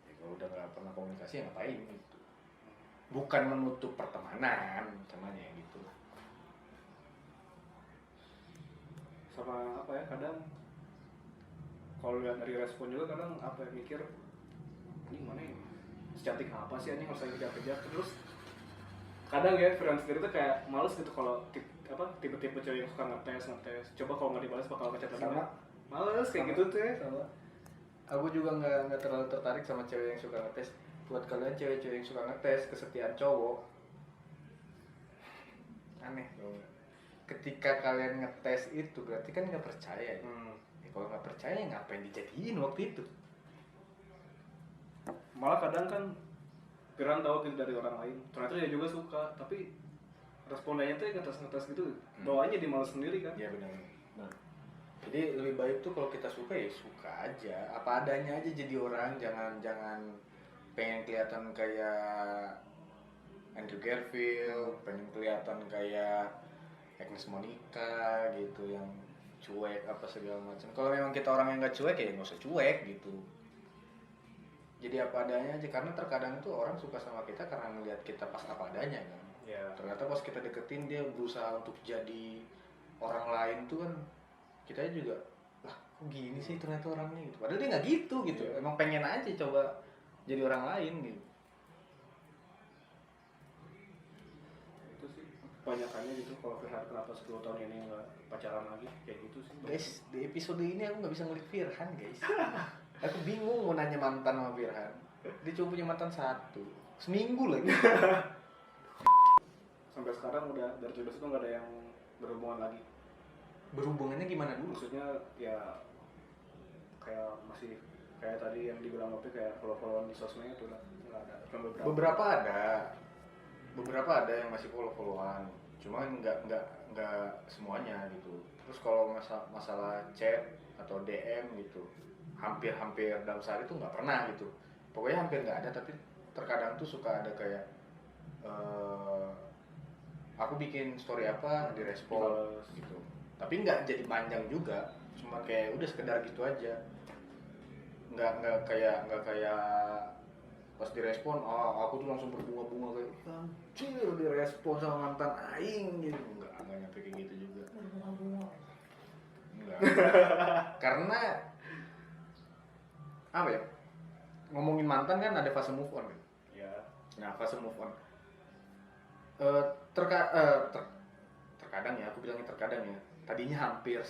ya kalau udah nggak pernah komunikasi ya ngapain gitu. Bukan menutup pertemanan namanya gitu. Sama apa ya, kadang kalau lihat dari respon juga kadang apa ya, mikir ini mana ya, secantik apa sih ini harus kejar-kejar. Terus kadang ya Firhan sendiri tuh kayak males gitu kalau tipe-tipe cewek yang suka ngetes. Coba kalau nggak dibalas bakal ngechat lagi. Sama. Males kayak gitu tuh ya. Sama. Aku juga nggak terlalu tertarik sama cewek yang suka ngetes. Buat kalian cewek-cewek yang suka ngetes kesetiaan cowok, aneh dong. Ketika kalian ngetes itu berarti kan nggak percaya ya. Ya kalau nggak percaya ngapain dijadiin waktu itu? Malah kadang kan Firhan tahu gitu dari orang lain, ternyata dia juga suka, tapi responnya tuh ngetes gitu, bawaannya di malas sendiri kan. Iya benar. Jadi lebih baik tuh kalau kita suka ya suka aja, apa adanya aja jadi orang, jangan pengen kelihatan kayak Andrew Garfield, pengen kelihatan kayak Agnes Monica gitu yang cuek apa segala macam. Kalau memang kita orang yang nggak cuek ya nggak usah cuek gitu. Jadi apa adanya aja, karena terkadang itu orang suka sama kita karena ngelihat kita pas apa adanya kan. Ya. Ternyata pas kita deketin dia berusaha untuk jadi orang lain tuh kan kita juga lah kok gini sih ternyata orangnya gitu. Padahal dia nggak gitu gitu. Ya. Emang pengen aja coba jadi orang lain gitu. Itu sih banyakannya gitu. Kalau Firhan kenapa 10 tahun ini nggak pacaran lagi kayak gitu sih. Guys, di episode ini aku nggak bisa ngulik Firhan guys. Aku bingung mau nanya mantan sama Firhan. Dia cuma punya mantan satu, seminggu lagi. Sampai sekarang udah dari 17 itu nggak ada yang berhubungan lagi. Berhubungannya gimana dulu? Maksudnya ya kayak masih Kayak tadi yang dibilang Opi kayak follow-followan di sosmed itu lah. Nggak ada. Cuma beberapa ada yang masih follow-followan, cuma nggak semuanya gitu. Terus kalau masalah chat atau DM gitu, hampir dalam sehari tuh nggak pernah gitu. Pokoknya hampir nggak ada, tapi terkadang tuh suka ada kayak aku bikin story apa direspon Dibales. gitu. Tapi nggak jadi panjang juga, cuma kayak udah sekedar gitu aja. Nggak kayak pas direspon, aku tuh langsung berbunga-bunga kayak anjir direspon sama mantan aing gitu. Nggak nyampe kayak gitu juga. Berbunga-bunga. Enggak. Karena apa ya? Ngomongin mantan kan ada fase move on kan? Ya. Nah, fase move on. Terkadang ya, aku bilangnya terkadang ya. Tadinya hampir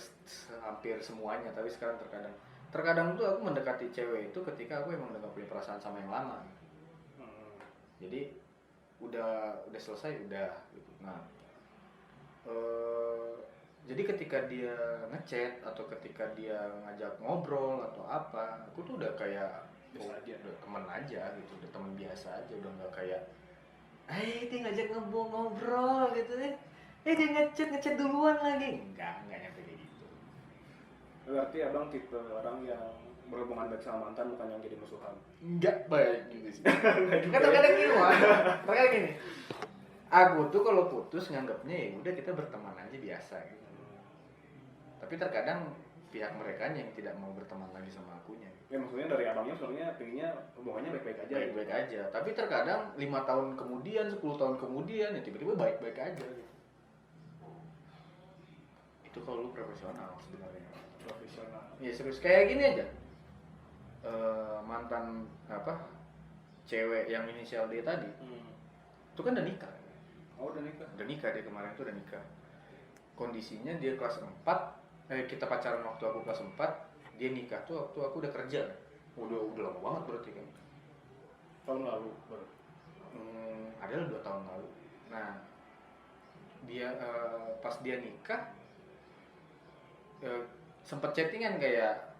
semuanya, tapi sekarang terkadang. Terkadang tuh aku mendekati cewek itu ketika aku emang udah gak punya perasaan sama yang lama. Jadi udah selesai udah gitu. Nah, jadi ketika dia ngechat atau ketika dia ngajak ngobrol atau apa, aku tuh udah kayak Biasa aja. udah teman aja gitu, udah teman biasa aja, udah nggak kayak dia ngajak ngobrol gitu dia ngechat duluan lagi. Enggak nyampe kayak gitu. Berarti abang tipe orang yang berhubungan baik sama mantan bukan yang jadi musuhan. Enggak baik juga sih. Kan terkadang gini mah. Terkadang gini. Aku tuh kalau putus nganggapnya ya udah kita berteman aja biasa gitu. Tapi terkadang pihak mereka yang tidak mau berteman lagi sama akunya. Ya maksudnya dari abangnya sebenarnya pengennya hubungannya baik-baik aja. Baik-baik aja. Tapi terkadang 5 tahun kemudian, 10 tahun kemudian ya tiba-tiba baik-baik aja gitu. Itu kalau lu profesional sebenarnya. Profesional. Ya serius kayak gini aja. Mantan cewek yang inisial D tadi itu kan udah nikah. Oh udah nikah. Udah nikah, dia kemarin tuh udah nikah. Kondisinya dia kelas 4, kita pacaran waktu aku kelas 4, dia nikah tuh waktu aku udah kerja. Udah lama banget berarti kan. Tahun lalu baru. Adalah 2 tahun lalu. Nah, dia pas dia nikah sempet chattingan kayak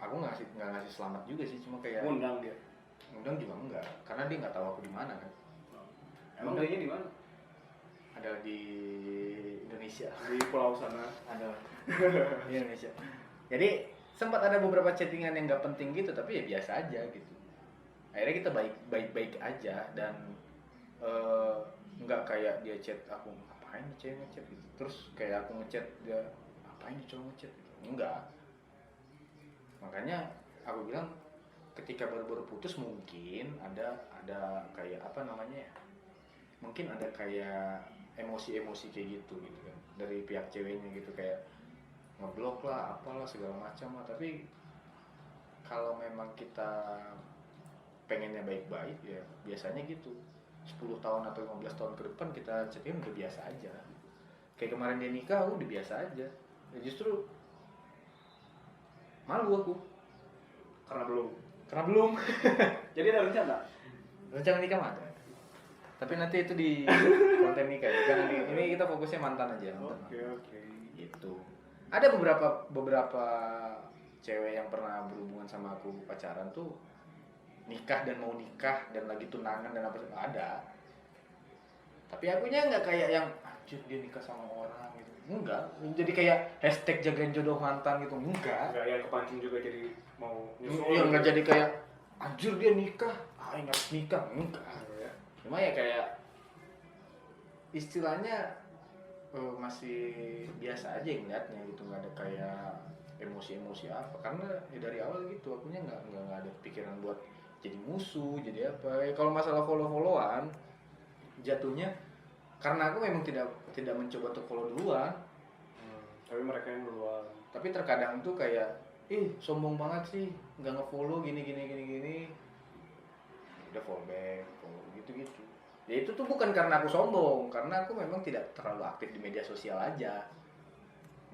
aku nggak ngasih selamat juga sih, cuma kayak Ngundang dia. undang juga enggak, karena dia nggak tahu aku di mana kan. Emang dia di mana? Ada di Indonesia. Di pulau sana. Ada di Indonesia. Jadi sempat ada beberapa chattingan yang nggak penting gitu, tapi ya biasa aja gitu. Akhirnya kita baik aja dan nggak kayak dia chat aku ngapain nih cewek ngechat gitu. Terus kayak aku ngechat dia ngapain nih cowok ngechat gitu. Enggak. Makanya aku bilang ketika baru putus mungkin ada kayak apa namanya ya, mungkin ada kayak emosi kayak gitu kan dari pihak ceweknya gitu, kayak ngeblok lah apalah segala macam lah. Tapi kalau memang kita pengennya baik-baik ya biasanya gitu 10 tahun atau 15 tahun ke depan kita chatting udah biasa aja. Kayak kemarin dia nikah aku udah biasa aja ya, justru malu aku Karena belum. Jadi ada rencana nikah mah ada, tapi nanti itu di konten nikah jangan ini kita fokusnya mantan aja. Oke. Gitu. Ada beberapa cewek yang pernah berhubungan sama aku pacaran tuh nikah dan mau nikah dan lagi tunangan dan apa sih ada. Tapi akunya nggak kayak yang anjir dia nikah sama orang gitu. Enggak. Jadi kayak hashtag jagain jodoh mantan gitu. Enggak. Enggak yang kepancing juga jadi mau nyusul. Iya nggak jadi kayak anjir dia nikah. Ingat nikah. Enggak. Ya. Cuma ya kayak istilahnya masih biasa aja ngeliatnya gitu, nggak ada kayak emosi apa, karena ya dari awal gitu akunya nggak ada pikiran buat jadi musuh jadi apa. Kalau masalah follow-followan jatuhnya karena aku memang tidak mencoba untuk follow duluan, Tapi mereka yang duluan. tapi terkadang tuh kayak sombong banget sih nggak nge-follow gini udah follow back follow gitu ya. Itu tuh bukan karena aku sombong, karena aku memang tidak terlalu aktif di media sosial aja,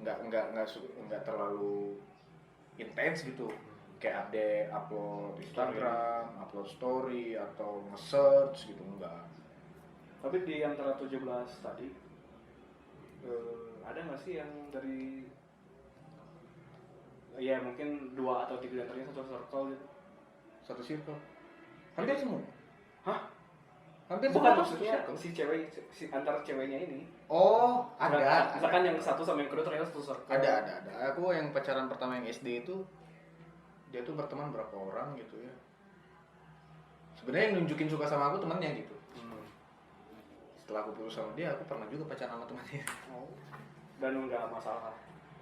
nggak terlalu intens gitu kayak upload Instagram, upload story atau nge-search gitu, enggak. Tapi di antara 17 tadi ada nggak sih yang dari ya mungkin 2 atau 3 diantaranya satu circle gitu satu circle. Hampir semua. Hah? Hampir Bukan semua maksudnya satu circle. si cewek, si antar ceweknya ini. Oh, ada. Misalkan yang satu sama yang kedua ternyata satu circle. Ada. Aku yang pacaran pertama yang SD itu dia tuh berteman berapa orang gitu ya. Sebenarnya yang nunjukin suka sama aku temannya gitu. Setelah aku putus sama dia, aku pernah juga pacaran sama temannya. Oh. Dan nggak masalah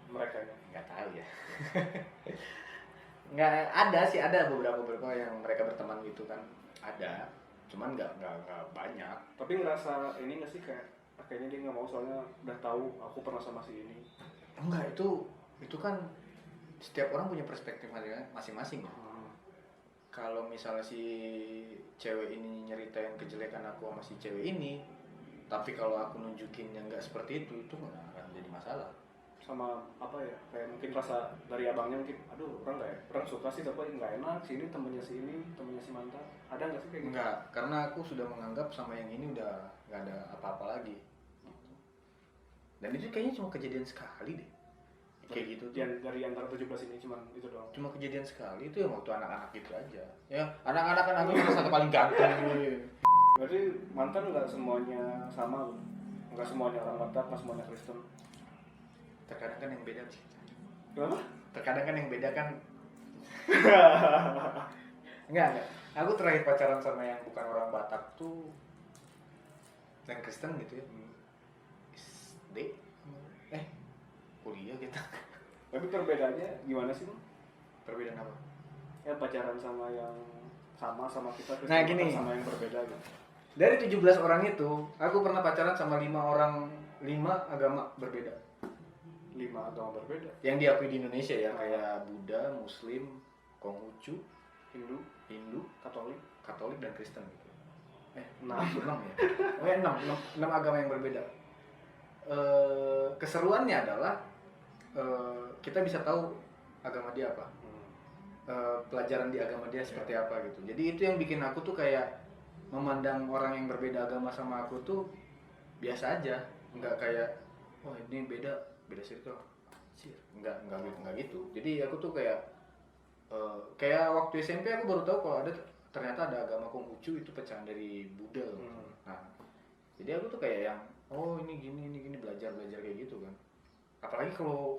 mereka ya. Nggak tahu ya. Nggak ada sih, ada beberapa yang mereka berteman gitu kan. Ada. Cuman nggak banyak. Tapi ngerasa ini nggak sih kayaknya dia nggak mau soalnya udah tahu aku pernah sama si ini. Enggak, itu kan setiap orang punya perspektif masing-masing ya. Kalau misalnya si cewek ini nyeritain kejelekan aku sama si cewek ini, tapi kalau aku nunjukin yang nggak seperti itu nggak akan jadi masalah. Sama apa ya, kayak mungkin rasa dari abangnya mungkin, aduh orang nggak ya, orang suka sih tapi nggak enak, si ini temennya si mantan, ada nggak sih kayak gitu? Enggak, karena aku sudah menganggap sama yang ini udah nggak ada apa-apa lagi. Dan itu kayaknya cuma kejadian sekali deh. Kayak gitu tuh. Dari antara 17 ini cuman itu doang. Cuma kejadian sekali itu ya waktu anak-anak gitu aja. Ya, anak-anak kan aku salah satu paling ganteng nih. Berarti mantan nggak semuanya sama, nggak semuanya orang Batak, nggak semuanya Kristen. Terkadang kan yang beda sih. Kenapa? Terkadang kan yang beda kan. Enggak. Aku terakhir pacaran sama yang bukan orang Batak tuh yang Kristen gitu ya. SD. Kuliah kita. Tapi perbedaannya gimana sih, Bang? Perbedaan apa? Ya pacaran sama yang sama kita, Kristen Nah, gini. sama yang berbeda gitu. Dari 17 orang itu, aku pernah pacaran sama 5 agama berbeda. 5 agama berbeda. Yang diakui di Indonesia ya, kayak Buddha, Muslim, Konghucu, Hindu, Katolik dan Kristen gitu. 6 ya. Oh ya 6 agama yang berbeda. Keseruannya adalah kita bisa tahu agama dia apa. Pelajaran di agama dia seperti apa gitu. Jadi itu yang bikin aku tuh kayak memandang orang yang berbeda agama sama aku tuh biasa aja, nggak kayak oh ini beda circle, nggak gitu. Jadi aku tuh kayak waktu SMP aku baru tahu kalau ternyata ada agama Konghucu itu pecahan dari Buddha. Nah, jadi aku tuh kayak yang oh ini gini belajar kayak gitu kan. Apalagi kalau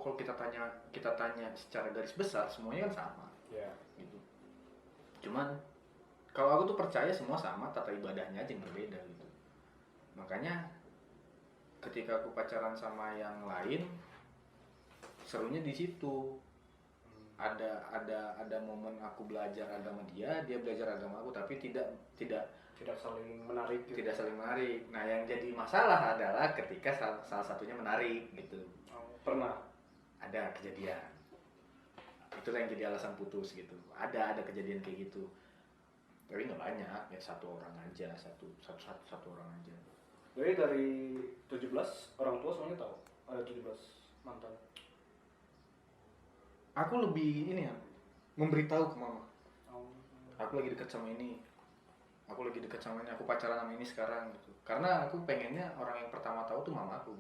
kita tanya secara garis besar semuanya kan sama. Yeah. Gitu. Cuman kalau aku tuh percaya semua sama, tata ibadahnya aja yang berbeda gitu. Makanya ketika aku pacaran sama yang lain, serunya di situ. Ada momen aku belajar agama dia belajar agama aku, tapi tidak saling menarik gitu. Tidak saling menarik. Nah, yang jadi masalah adalah ketika salah satunya menarik gitu. Pernah ada kejadian. Itulah yang jadi alasan putus gitu. Ada kejadian kayak gitu. Tapi nggak banyak, ya satu orang aja. Jadi dari 17 orang tua semuanya tahu ada 17 mantan. Aku lebih ini ya, memberitahu ke mama. Aku lagi dekat sama ini. Aku pacaran sama ini sekarang gitu. Karena aku pengennya orang yang pertama tahu tuh mama aku.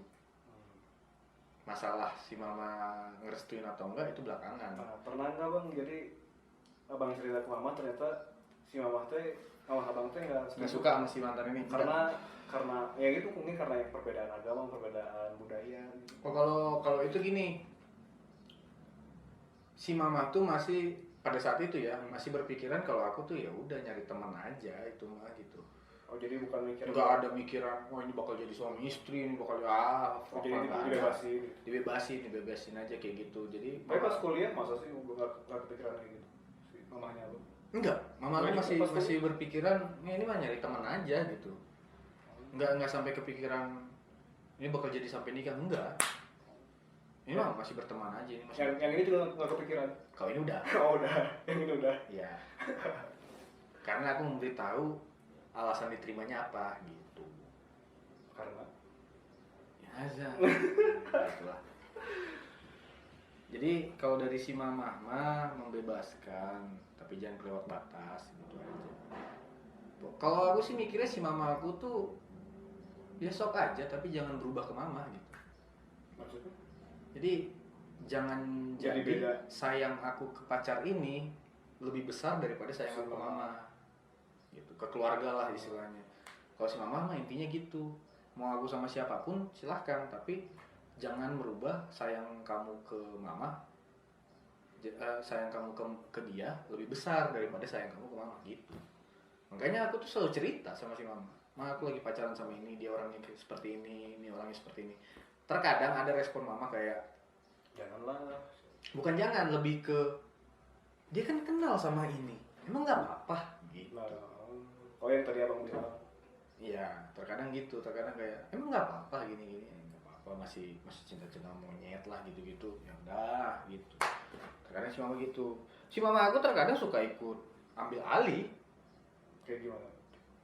Masalah si mama ngerestuin atau enggak itu belakangan. Nah, pernah nggak Bang, jadi abang cerita ke mama ternyata si mama abang teh nggak suka sama si mantan ini? Karena ya gitu, mungkin karena yang perbedaan agama, perbedaan budaya gitu. Oh, kalau itu gini, si mama tuh masih pada saat itu ya masih berpikiran kalau aku tuh ya udah nyari teman aja itu mah gitu. Oh, jadi bukan mikir nggak ada mikiran ini bakal jadi suami istri, ini bakal jadi dibebasin aja kayak gitu. Jadi tapi pas kuliah masa sih nggak kepikiran kayak gitu si mamanya lu? Enggak, mama aku masih berpikiran ini mah nyari teman aja gitu. Enggak sampai kepikiran ini bakal jadi sampai nikah, enggak. Ini mah masih berteman aja ini masih. Yang ini juga nggak kepikiran. Kalau ini udah. Oh udah, yang ini udah. Iya. Karena aku memberitahu alasan diterimanya apa gitu. Karena ya aja. Itulah. Jadi kalau dari si mama mah membebaskan, tapi jangan kelewat batas gitu aja. Kalau aku sih mikirnya si mama aku tuh ya sok aja, tapi jangan berubah ke mama gitu. maksudnya? Jadi jangan jadi sayang aku ke pacar ini lebih besar daripada sayang aku ke mama gitu, ke keluarga lah istilahnya. Kalau si mama mah intinya gitu, mau aku sama siapapun silahkan, tapi jangan merubah sayang kamu ke mama, sayang kamu ke dia lebih besar daripada sayang kamu ke mama gitu. Makanya aku tuh selalu cerita sama si mama, ma aku lagi pacaran sama ini, dia orangnya seperti ini orangnya seperti ini. Terkadang ada respon mama kayak, janganlah, bukan jangan, lebih ke dia kan kenal sama ini, emang nggak apa-apa gitu. nah, oh yang tadi abang bilang. Iya, terkadang gitu, terkadang kayak emang nggak apa-apa gini nggak apa-apa, masih cinta-cinta monyet lah gitu-gitu, ya udah gitu. Terkadang si mama gitu, si mama aku terkadang suka ikut ambil alih, Kayak gimana?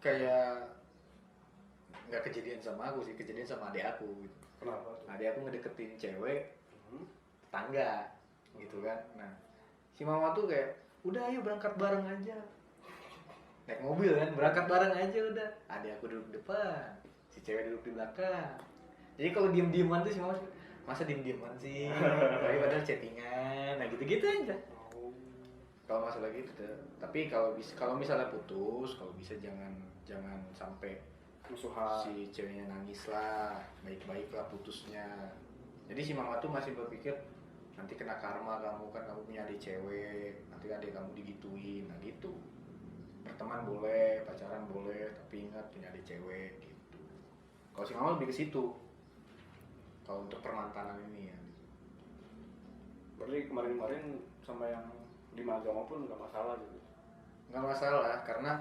kayak nggak kejadian sama aku sih, kejadian sama adik aku gitu. Kenapa tuh? Adik aku ngedeketin cewek Hmm? tetangga gitu kan. Nah si mama tuh kayak udah ayo berangkat bareng aja, naik mobil kan, berangkat bareng aja udah, adik aku duduk depan, si cewek duduk di belakang. Jadi kalau diem-dieman tuh si mama, masa diem-dieman sih, tapi padahal chattingan, nah gitu-gitu aja. Oh. Kalau masalah gitu tuh. Tapi kalau misalnya putus, kalau bisa jangan sampai Musuhan. si ceweknya nangis lah, baik-baik lah putusnya. Jadi si mama tuh masih berpikir nanti kena karma kamu, kan kamu punya adik cewek, nanti adik kamu digituin, nah gitu. Berteman boleh, pacaran boleh, tapi ingat punya adik cewek gitu. Kalau si mama lebih ke situ. Kalau untuk permantanan ini ya. Berarti kemarin-kemarin sama yang di agama pun nggak masalah gitu. Nggak masalah karena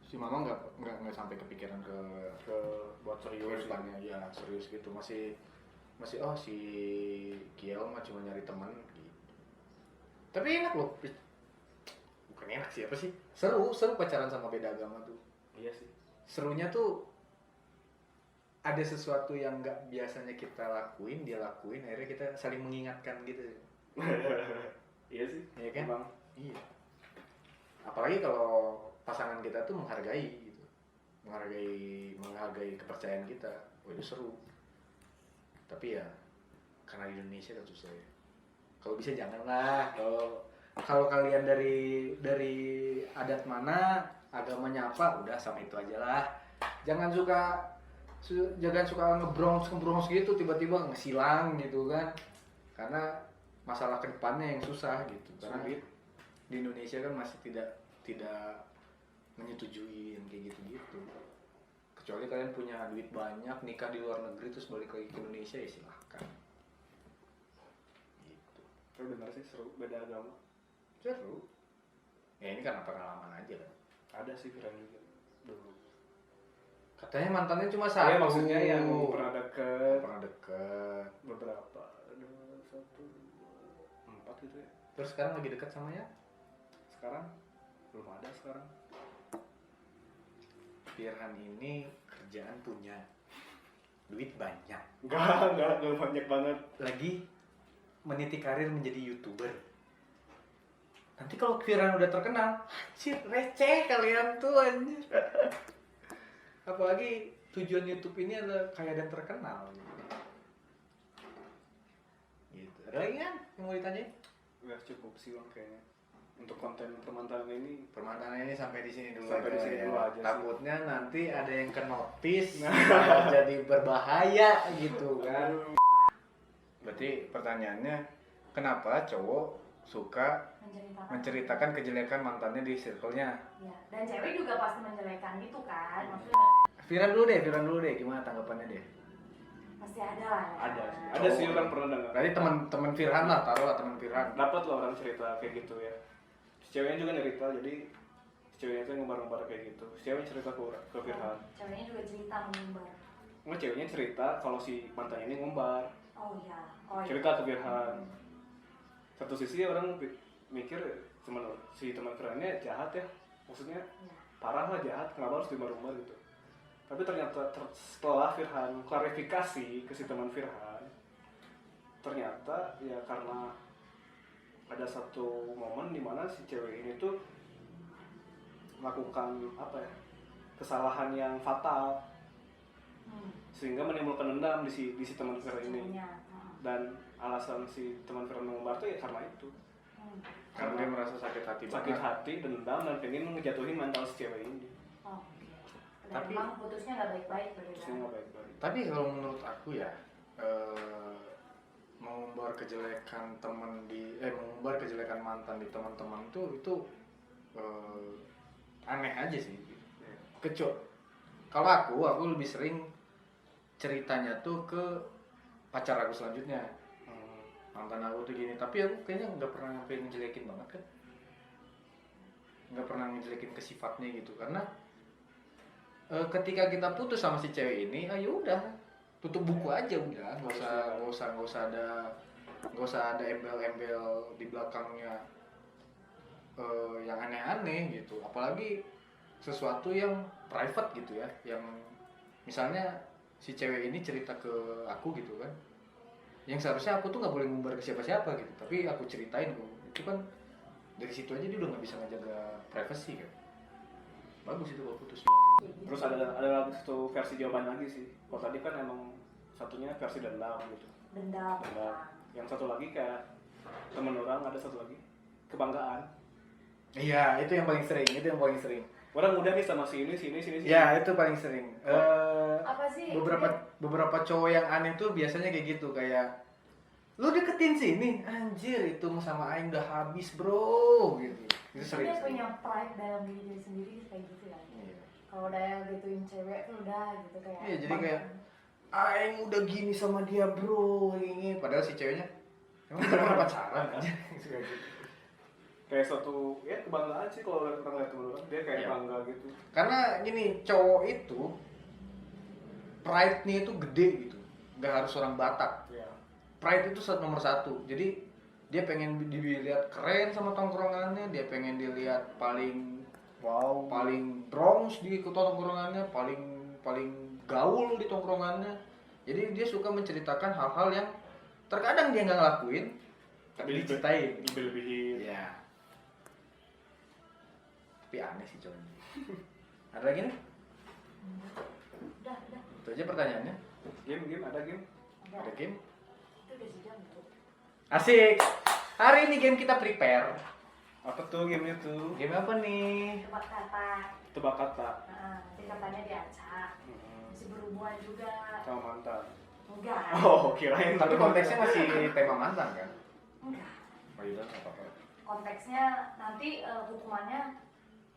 si mama nggak sampai kepikiran ke Buat serius. depannya ya, serius gitu, masih oh si Kiel mah cuma nyari teman gitu. Tapi enak loh, bukan enak sih, apa sih, seru pacaran sama beda agama tuh. Iya sih. Serunya tuh ada sesuatu yang nggak biasanya kita lakuin, dia lakuin, akhirnya kita saling mengingatkan gitu. Iya sih. Iya kan? Emang. Iya. Apalagi kalau pasangan kita tuh menghargai gitu, menghargai kepercayaan kita, wah itu seru. Tapi ya karena di Indonesia kan susah ya. Kalau bisa janganlah. Kalau kalian dari adat mana, agamanya apa, udah sama itu aja lah. Jangan suka ngebrongs gitu, tiba-tiba ngesilang gitu kan. Karena masalah kedepannya yang susah gitu. Karena Sulit. di Indonesia kan masih tidak menyetujui yang kayak gitu-gitu. Kecuali kalian punya duit banyak, nikah di luar negeri terus balik lagi ke Indonesia, ya silahkan gitu. Tapi bener sih seru beda agama. Seru ya, ini kan pengalaman aja kan. Ada sih keren juga dulu. Katanya mantannya cuma Iya satu. maksudnya yang pernah deket beberapa, ada 1, 2, 4 gitu ya. Terus sekarang lagi dekat sama ya Sekarang belum ada sekarang. Firhan ini kerjaan punya, duit banyak, Enggak banyak banget. lagi meniti karir menjadi YouTuber. Nanti kalau Firhan udah terkenal, anjir receh kalian tuh anjir. Apalagi tujuan YouTube ini adalah kaya dan terkenal gitu. Ada lagi kan yang mau ditanyain? Udah cukup sih bang kayaknya. Untuk konten permantanan ini Permantanan ini sampai di sini dulu Sampai aja, di sini ya. dulu aja sih. Takutnya nanti ada yang ke notice malah jadi berbahaya gitu kan. Berarti pertanyaannya, kenapa cowok suka menceritakan kejelekan mantannya di circle-nya? Ya, dan cewek juga pasti menjelekan gitu kan, maksudnya Firhan dulu deh, gimana tanggapannya deh? pasti ada lah ya. ada sih. Ada sih orang pernah dengar. Berarti teman Firhan lah, taruhlah teman Firhan. Dapat lah orang cerita kayak gitu ya. Si ceweknya juga cerita, jadi si ceweknya tuh ngumbar-ngumbar kayak gitu. Si ceweknya cerita ke Firhan. Ceweknya juga cerita mengumbar. Nggak, ceweknya cerita kalau si mantannya ini ngumbar. Oh iya. Cerita ke Firhan. Satu sisi orang mikir si teman Firhannya jahat ya. Maksudnya Iya. parah lah, jahat, kenapa harus diumbar-umbar gitu. Tapi ternyata setelah Firhan klarifikasi ke si teman Firhan, ternyata ya karena ada satu momen di mana si cewek ini tuh melakukan apa ya, kesalahan yang fatal sehingga menimbulkan dendam di si teman Firhan ini. Ceweknya. Dan alasan si teman Firhan mengumbar tuh ya karena itu. Karena dia merasa sakit hati sakit banget. hati, dendam, dan pengen ngejatuhin mental si cewek ini. Oke. Dan Tapi- emang putusnya nggak baik-baik berarti Terusnya kan? nggak baik-baik. Tapi kalau menurut aku ya, mengumbar kejelekan mengumbar kejelekan mantan di teman-teman itu aneh aja sih. Kalau aku lebih sering ceritanya tuh ke pacar aku selanjutnya. Mantan aku tuh gini, tapi aku kayaknya nggak pernah sampai ngejelekin banget kan, nggak pernah ngejelekin ke sifatnya gitu, karena ketika kita putus sama si cewek ini, ayo udah tutup buku aja udah, nggak usah ada embel-embel di belakangnya yang aneh-aneh gitu, apalagi sesuatu yang private gitu ya, yang misalnya si cewek ini cerita ke aku gitu kan, yang seharusnya aku tuh nggak boleh ngumbar ke siapa-siapa gitu, tapi aku ceritain itu kan, dari situ aja dia udah nggak bisa ngejaga privasi kan. Bagus itu kalau putus. Terus ada satu versi jawaban lagi sih. Kalau tadi kan emang satunya versi dendam gitu. Dendam. Dendam. Yang satu lagi kayak temen orang, ada satu lagi kebanggaan. Iya, itu yang paling sering. Orang muda nih sama si ini. Ya, itu paling sering. Apa sih? Beberapa cowok yang aneh tuh biasanya kayak gitu, kayak lu deketin sini, anjir itu sama aing udah habis bro, gitu. Itu sering. Dia punya pride dalam diri dia sendiri kayak gitu ya. Iya. Kalau udah gituin cewek tuh udah gitu kayak. Iya, jadi kayak aing udah gini sama dia bro, ini padahal si ceweknya emang pernah pacaran aja. Kayak suatu ya kebanggaan sih kalau orang lihat temen orang, dia kayak Iya. bangga gitu. Karena gini, cowok itu pride-nya itu gede gitu, nggak harus orang Batak. Ya. Pride itu nomor satu. Jadi dia pengen dilihat keren sama tongkrongannya, dia pengen dilihat paling bronze di tongkrongannya, paling gaul di tongkrongannya. Jadi dia suka menceritakan hal-hal yang terkadang dia nggak ngelakuin, tapi diceritain. Lebih-lebihin. Iya. Tapi aneh sih cowoknya. Ada lagi nih? Udah. Itu aja pertanyaannya. Game ada game. Ada game? Itu udah sejam tuh. Asik. Hari ini game kita prepare. Apa tuh gamenya tuh? Game apa nih? Tebak kata. Tebak kata. Nah, nanti katanya diacak. Masih berhubungan juga. Sama mantan. Enggak. Oh, kirain. Tapi konteksnya masih tema mantan kan? Enggak. Oh iya, nggak apa-apa. Konteksnya nanti hukumannya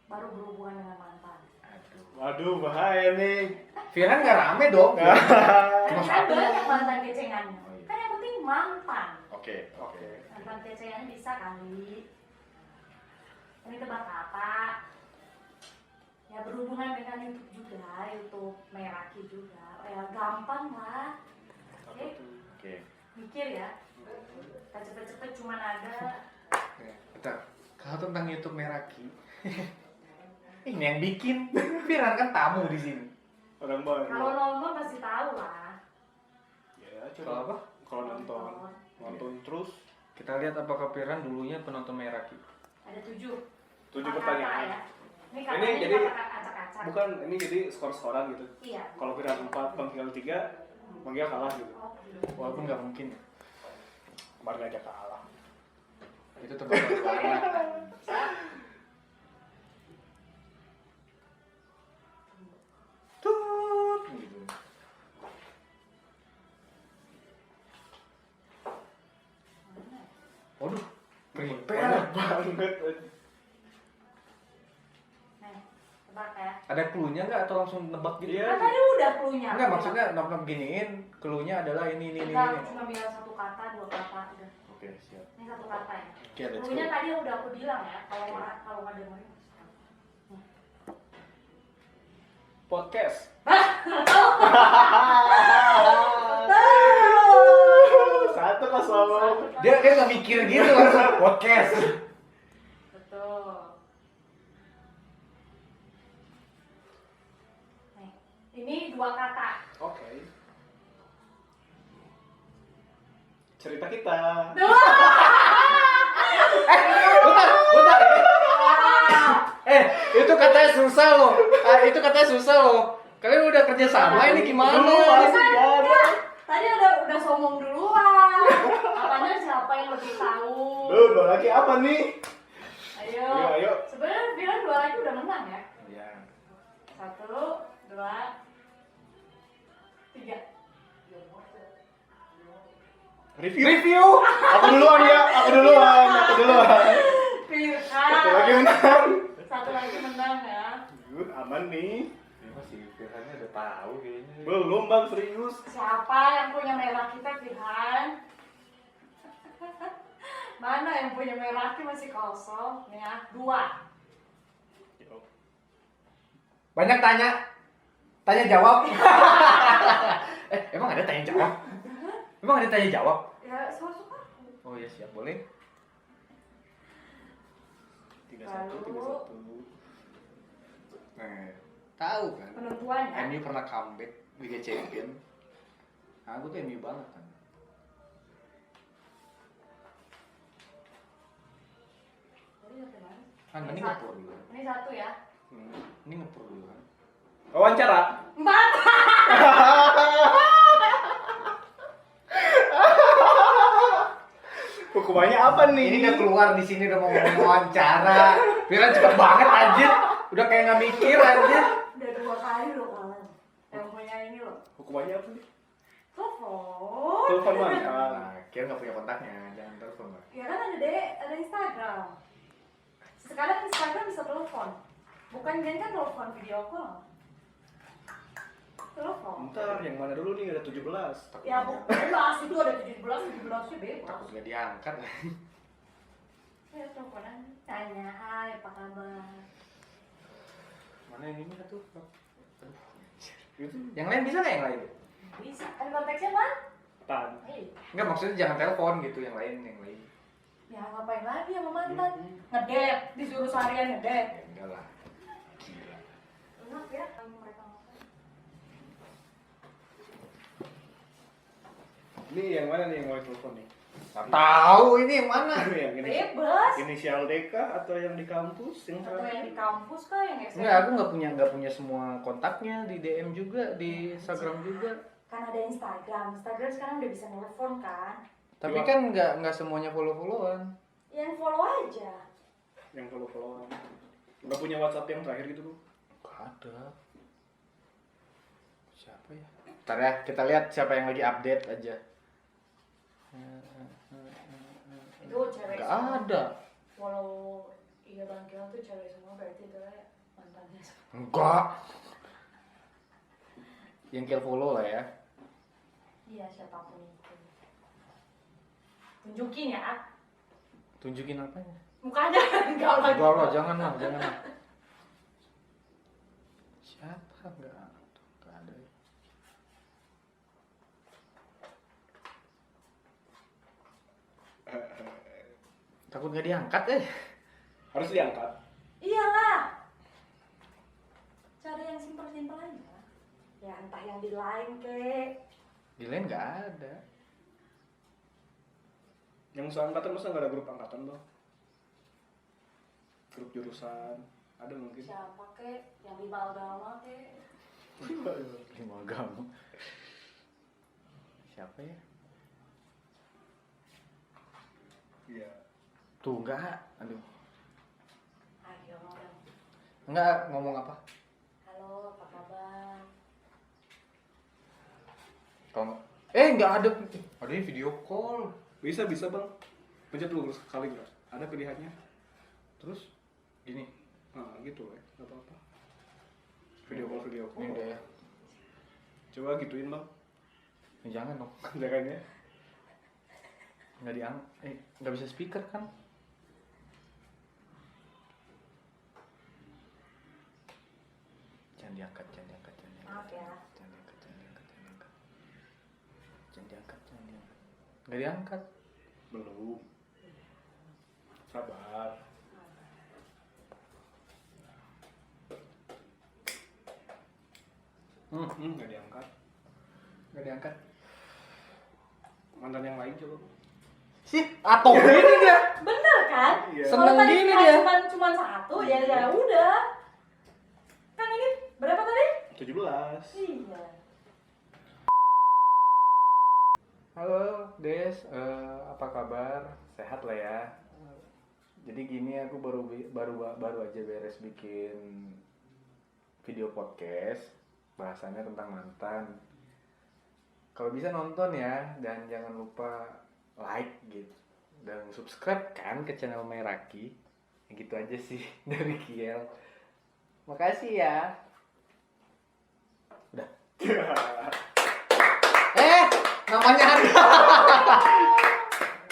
baru berhubungan dengan mantan. Aduh. Waduh, bahaya nih. Firhan nggak rame dong. Cuma Kan satu. banyak mantan kecengannya. Oh, iya. Kan yang penting mantan. Oke. Mantan kecengannya bisa kali. Ini tebak kata. Ya berhubungan dengan YouTube juga, YouTube Meraki juga. Ya gampang lah. Apa Oke. tuh? Oke. Mikir ya. Kita cepet-cepet cuman ada. Bentar. Kalau tentang YouTube Meraki, ini yang bikin. Firhan kan tamu di sini. Orang baru. Kalau nonton pasti tahu lah. Ya, Kalau coba. apa? Kalau nonton terus. Kita lihat apakah Firhan dulunya penonton Meraki. Ada 7. 7 Kata pertanyaan. ya. Ini Ini katanya jadi- acak-acak. Bukan, ini jadi skor-skoran gitu. Iya. Kalau Firhan 4, Bang 3, Bang kalah gitu. Oke. Walaupun nggak mungkin. Kemarin aja kalah. Itu tebakan banget. Tut gitu. Mana? Waduh, Banyak prepare. banget. Nih, tebak ya. Ada clue-nya nggak atau langsung nebak gitu? Iya. Kan tadi udah cluenya. Enggak, maksudnya nonton giniin, clue-nya adalah ini. Enggak, cuma bilang 1 kata, 2 kata udah. Oke, siap. Ini 1 kata ya. Oke, let's Cluenya go. tadi udah aku bilang ya, kalau nggak dengerin. Podcast. Satu kosong. Dia nggak mikir gitu langsung podcast. Betul. Nih, ini 2 kata. Oke. Cerita kita. Bentar. Itu katanya susah loh. Itu katanya susah loh. Kalian udah kerja sama ini gimana? Belum, masih nggak ada. Tadi udah sombong duluan. Apanya siapa yang lebih tahu? Dua lagi apa nih? Ayo. Ayo. Sebenarnya bilang 2 lagi udah menang ya. Iya. 1, 2, 3. Review. Aku duluan ya. Aku duluan. Firhan. Satu lagi menang ya. Aman nih. Ini masih Firhannya udah tahu kayaknya. Belum bang, serius. Siapa yang punya merah kita, Firhan? Mana yang punya merah kita masih kosong ya? 2. Banyak tanya jawab. Emang ada tanya jawab? Emang ada tanya jawab? Ya, suka-suka. Oh ya siap, boleh. 3-1. Nah, tahu kan? Penentuannya. MU pernah comeback Liga Champion. Aku tuh MU banget kan. Kan ini ngepur dulu. Ini 1 ya. Ini ngepur dulu kan. Wawancara. 4. Hukumannya apa nih? Ini udah keluar di sini udah mau ngomong wawancara. Firhan cepet banget anjir. Udah kayak nggak mikir anjir. Udah 2 kali loh kawan. Yang punya ini loh. Hukumannya apa nih? Telepon. Telepon mantan. Nah, kira nggak punya kontaknya, jangan telepon lah. Ya kan ada Instagram. Sekarang Instagram bisa telepon. Bukan kan telepon video call. Telepon. Bentar, yang mana dulu nih? Ada 17. Ya bebas itu ada 17 sih bebas. Takut nggak diangkat. Ya teleponan tanya hai apa kabar. Mana yang ini satu? Itu Yang lain bisa nggak yang lain? Bisa kan konteksnya mah? tan. Enggak maksudnya jangan telepon gitu yang lain. Ya ngapain lagi sama mantan? Ngedate disuruh seharian ngedate. Ya enggak lah. Gila. Enak ya kalau mereka ngomong. Ini yang mana nih yang mau telepon nih? Nggak tahu ini yang mana? Yang ini. Bebas. Inisial DK atau yang di kampus? Yang Atau yang terakhir? di kampus kah yang SMA? Enggak, aku nggak punya semua kontaknya di DM juga, di Instagram juga. Kan ada Instagram sekarang udah bisa nelfon kan? Tapi kan nggak semuanya follow-followan. Yang follow aja. Yang follow-followan. Nggak punya WhatsApp yang terakhir gitu, Bu? Nggak ada. Siapa ya? Ntar ya, kita lihat siapa yang lagi update aja. Itu cewek Nggak semua. ada. Follow iya Bang Kiel tuh cewek semua berarti itu mantannya. Enggak. Yang kill follow lah ya. Iya siapapun itu. Tunjukin ya. Tunjukin apanya? Mukanya enggak lagi. Enggak lah, jangan lah. Siapa? Enggak ada. Takut nggak diangkat Harus diangkat. Iyalah. Cari yang simpel-simpel aja. Ya entah yang di line kek. Di lain nggak ada. Yang seangkatan masa nggak ada grup angkatan, Bang? Grup jurusan. Ada mungkin. Siapa kek? Yang 5 agama kek? 5 agama. Siapa ya? Iya. Tuh enggak. Aduh. Ayo ngomong. Enggak ngomong apa? Halo, apa kabar? Kalau enggak ada. Ada video call. Bisa, Bang. Pencet dulu sekali nggak? Ada pilihannya. Terus gini. Nah, gitu ya. Nggak apa-apa. Video call. Ini udah ya. Coba gituin, Bang. Jangan dong. Jangan ya. Nggak bisa speaker kan? Jangan diangkat. Maaf ya. Jangan diangkat. Nggak diangkat. Belum. Sabar. Nggak diangkat. Nggak diangkat. Mantan yang lain coba. Sih, atau gini dia. Bener kan? Iya. Kalau Seneng tadi gini cuma- dia. Cuma satu, ya udah. Kan ini berapa tadi? 17. Iya. Halo Des, apa kabar? Sehat lah ya. Jadi gini, aku baru aja beres bikin video podcast, bahasannya tentang mantan. Kalau bisa nonton ya, dan jangan lupa like gitu dan subscribe kan ke channel Meraki. Gitu aja sih dari Kiel. Makasih ya. Udah. Namanya ada.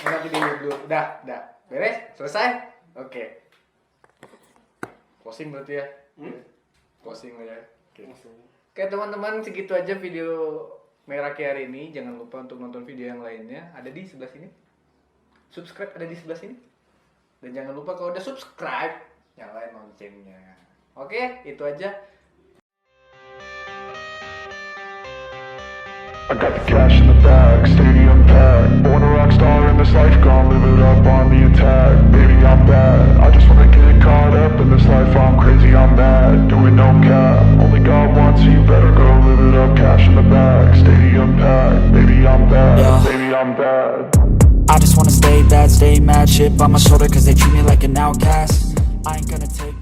Nanti dulu. Udah. Beres? Selesai? Oke. Closing berarti ya? Closing ya. Oke teman-teman, segitu aja video Meraki hari ini. Jangan lupa untuk nonton video yang lainnya. Ada di sebelah sini. Subscribe ada di sebelah sini. Dan jangan lupa kalau udah subscribe, nyalain loncengnya. Oke, itu aja. I got the cash in the bag, stadium packed. Born a rock star in this life, gonna live it up on the attack. Baby, I'm bad, I just wanna get caught up in this life. I'm crazy, I'm mad, doing no cap. Only God wants you, better go live it up. Cash in the bag, stadium packed. Baby, I'm bad, baby, I'm bad. I just wanna stay bad, stay mad, chip on my shoulder cause they treat me like an outcast. I ain't gonna take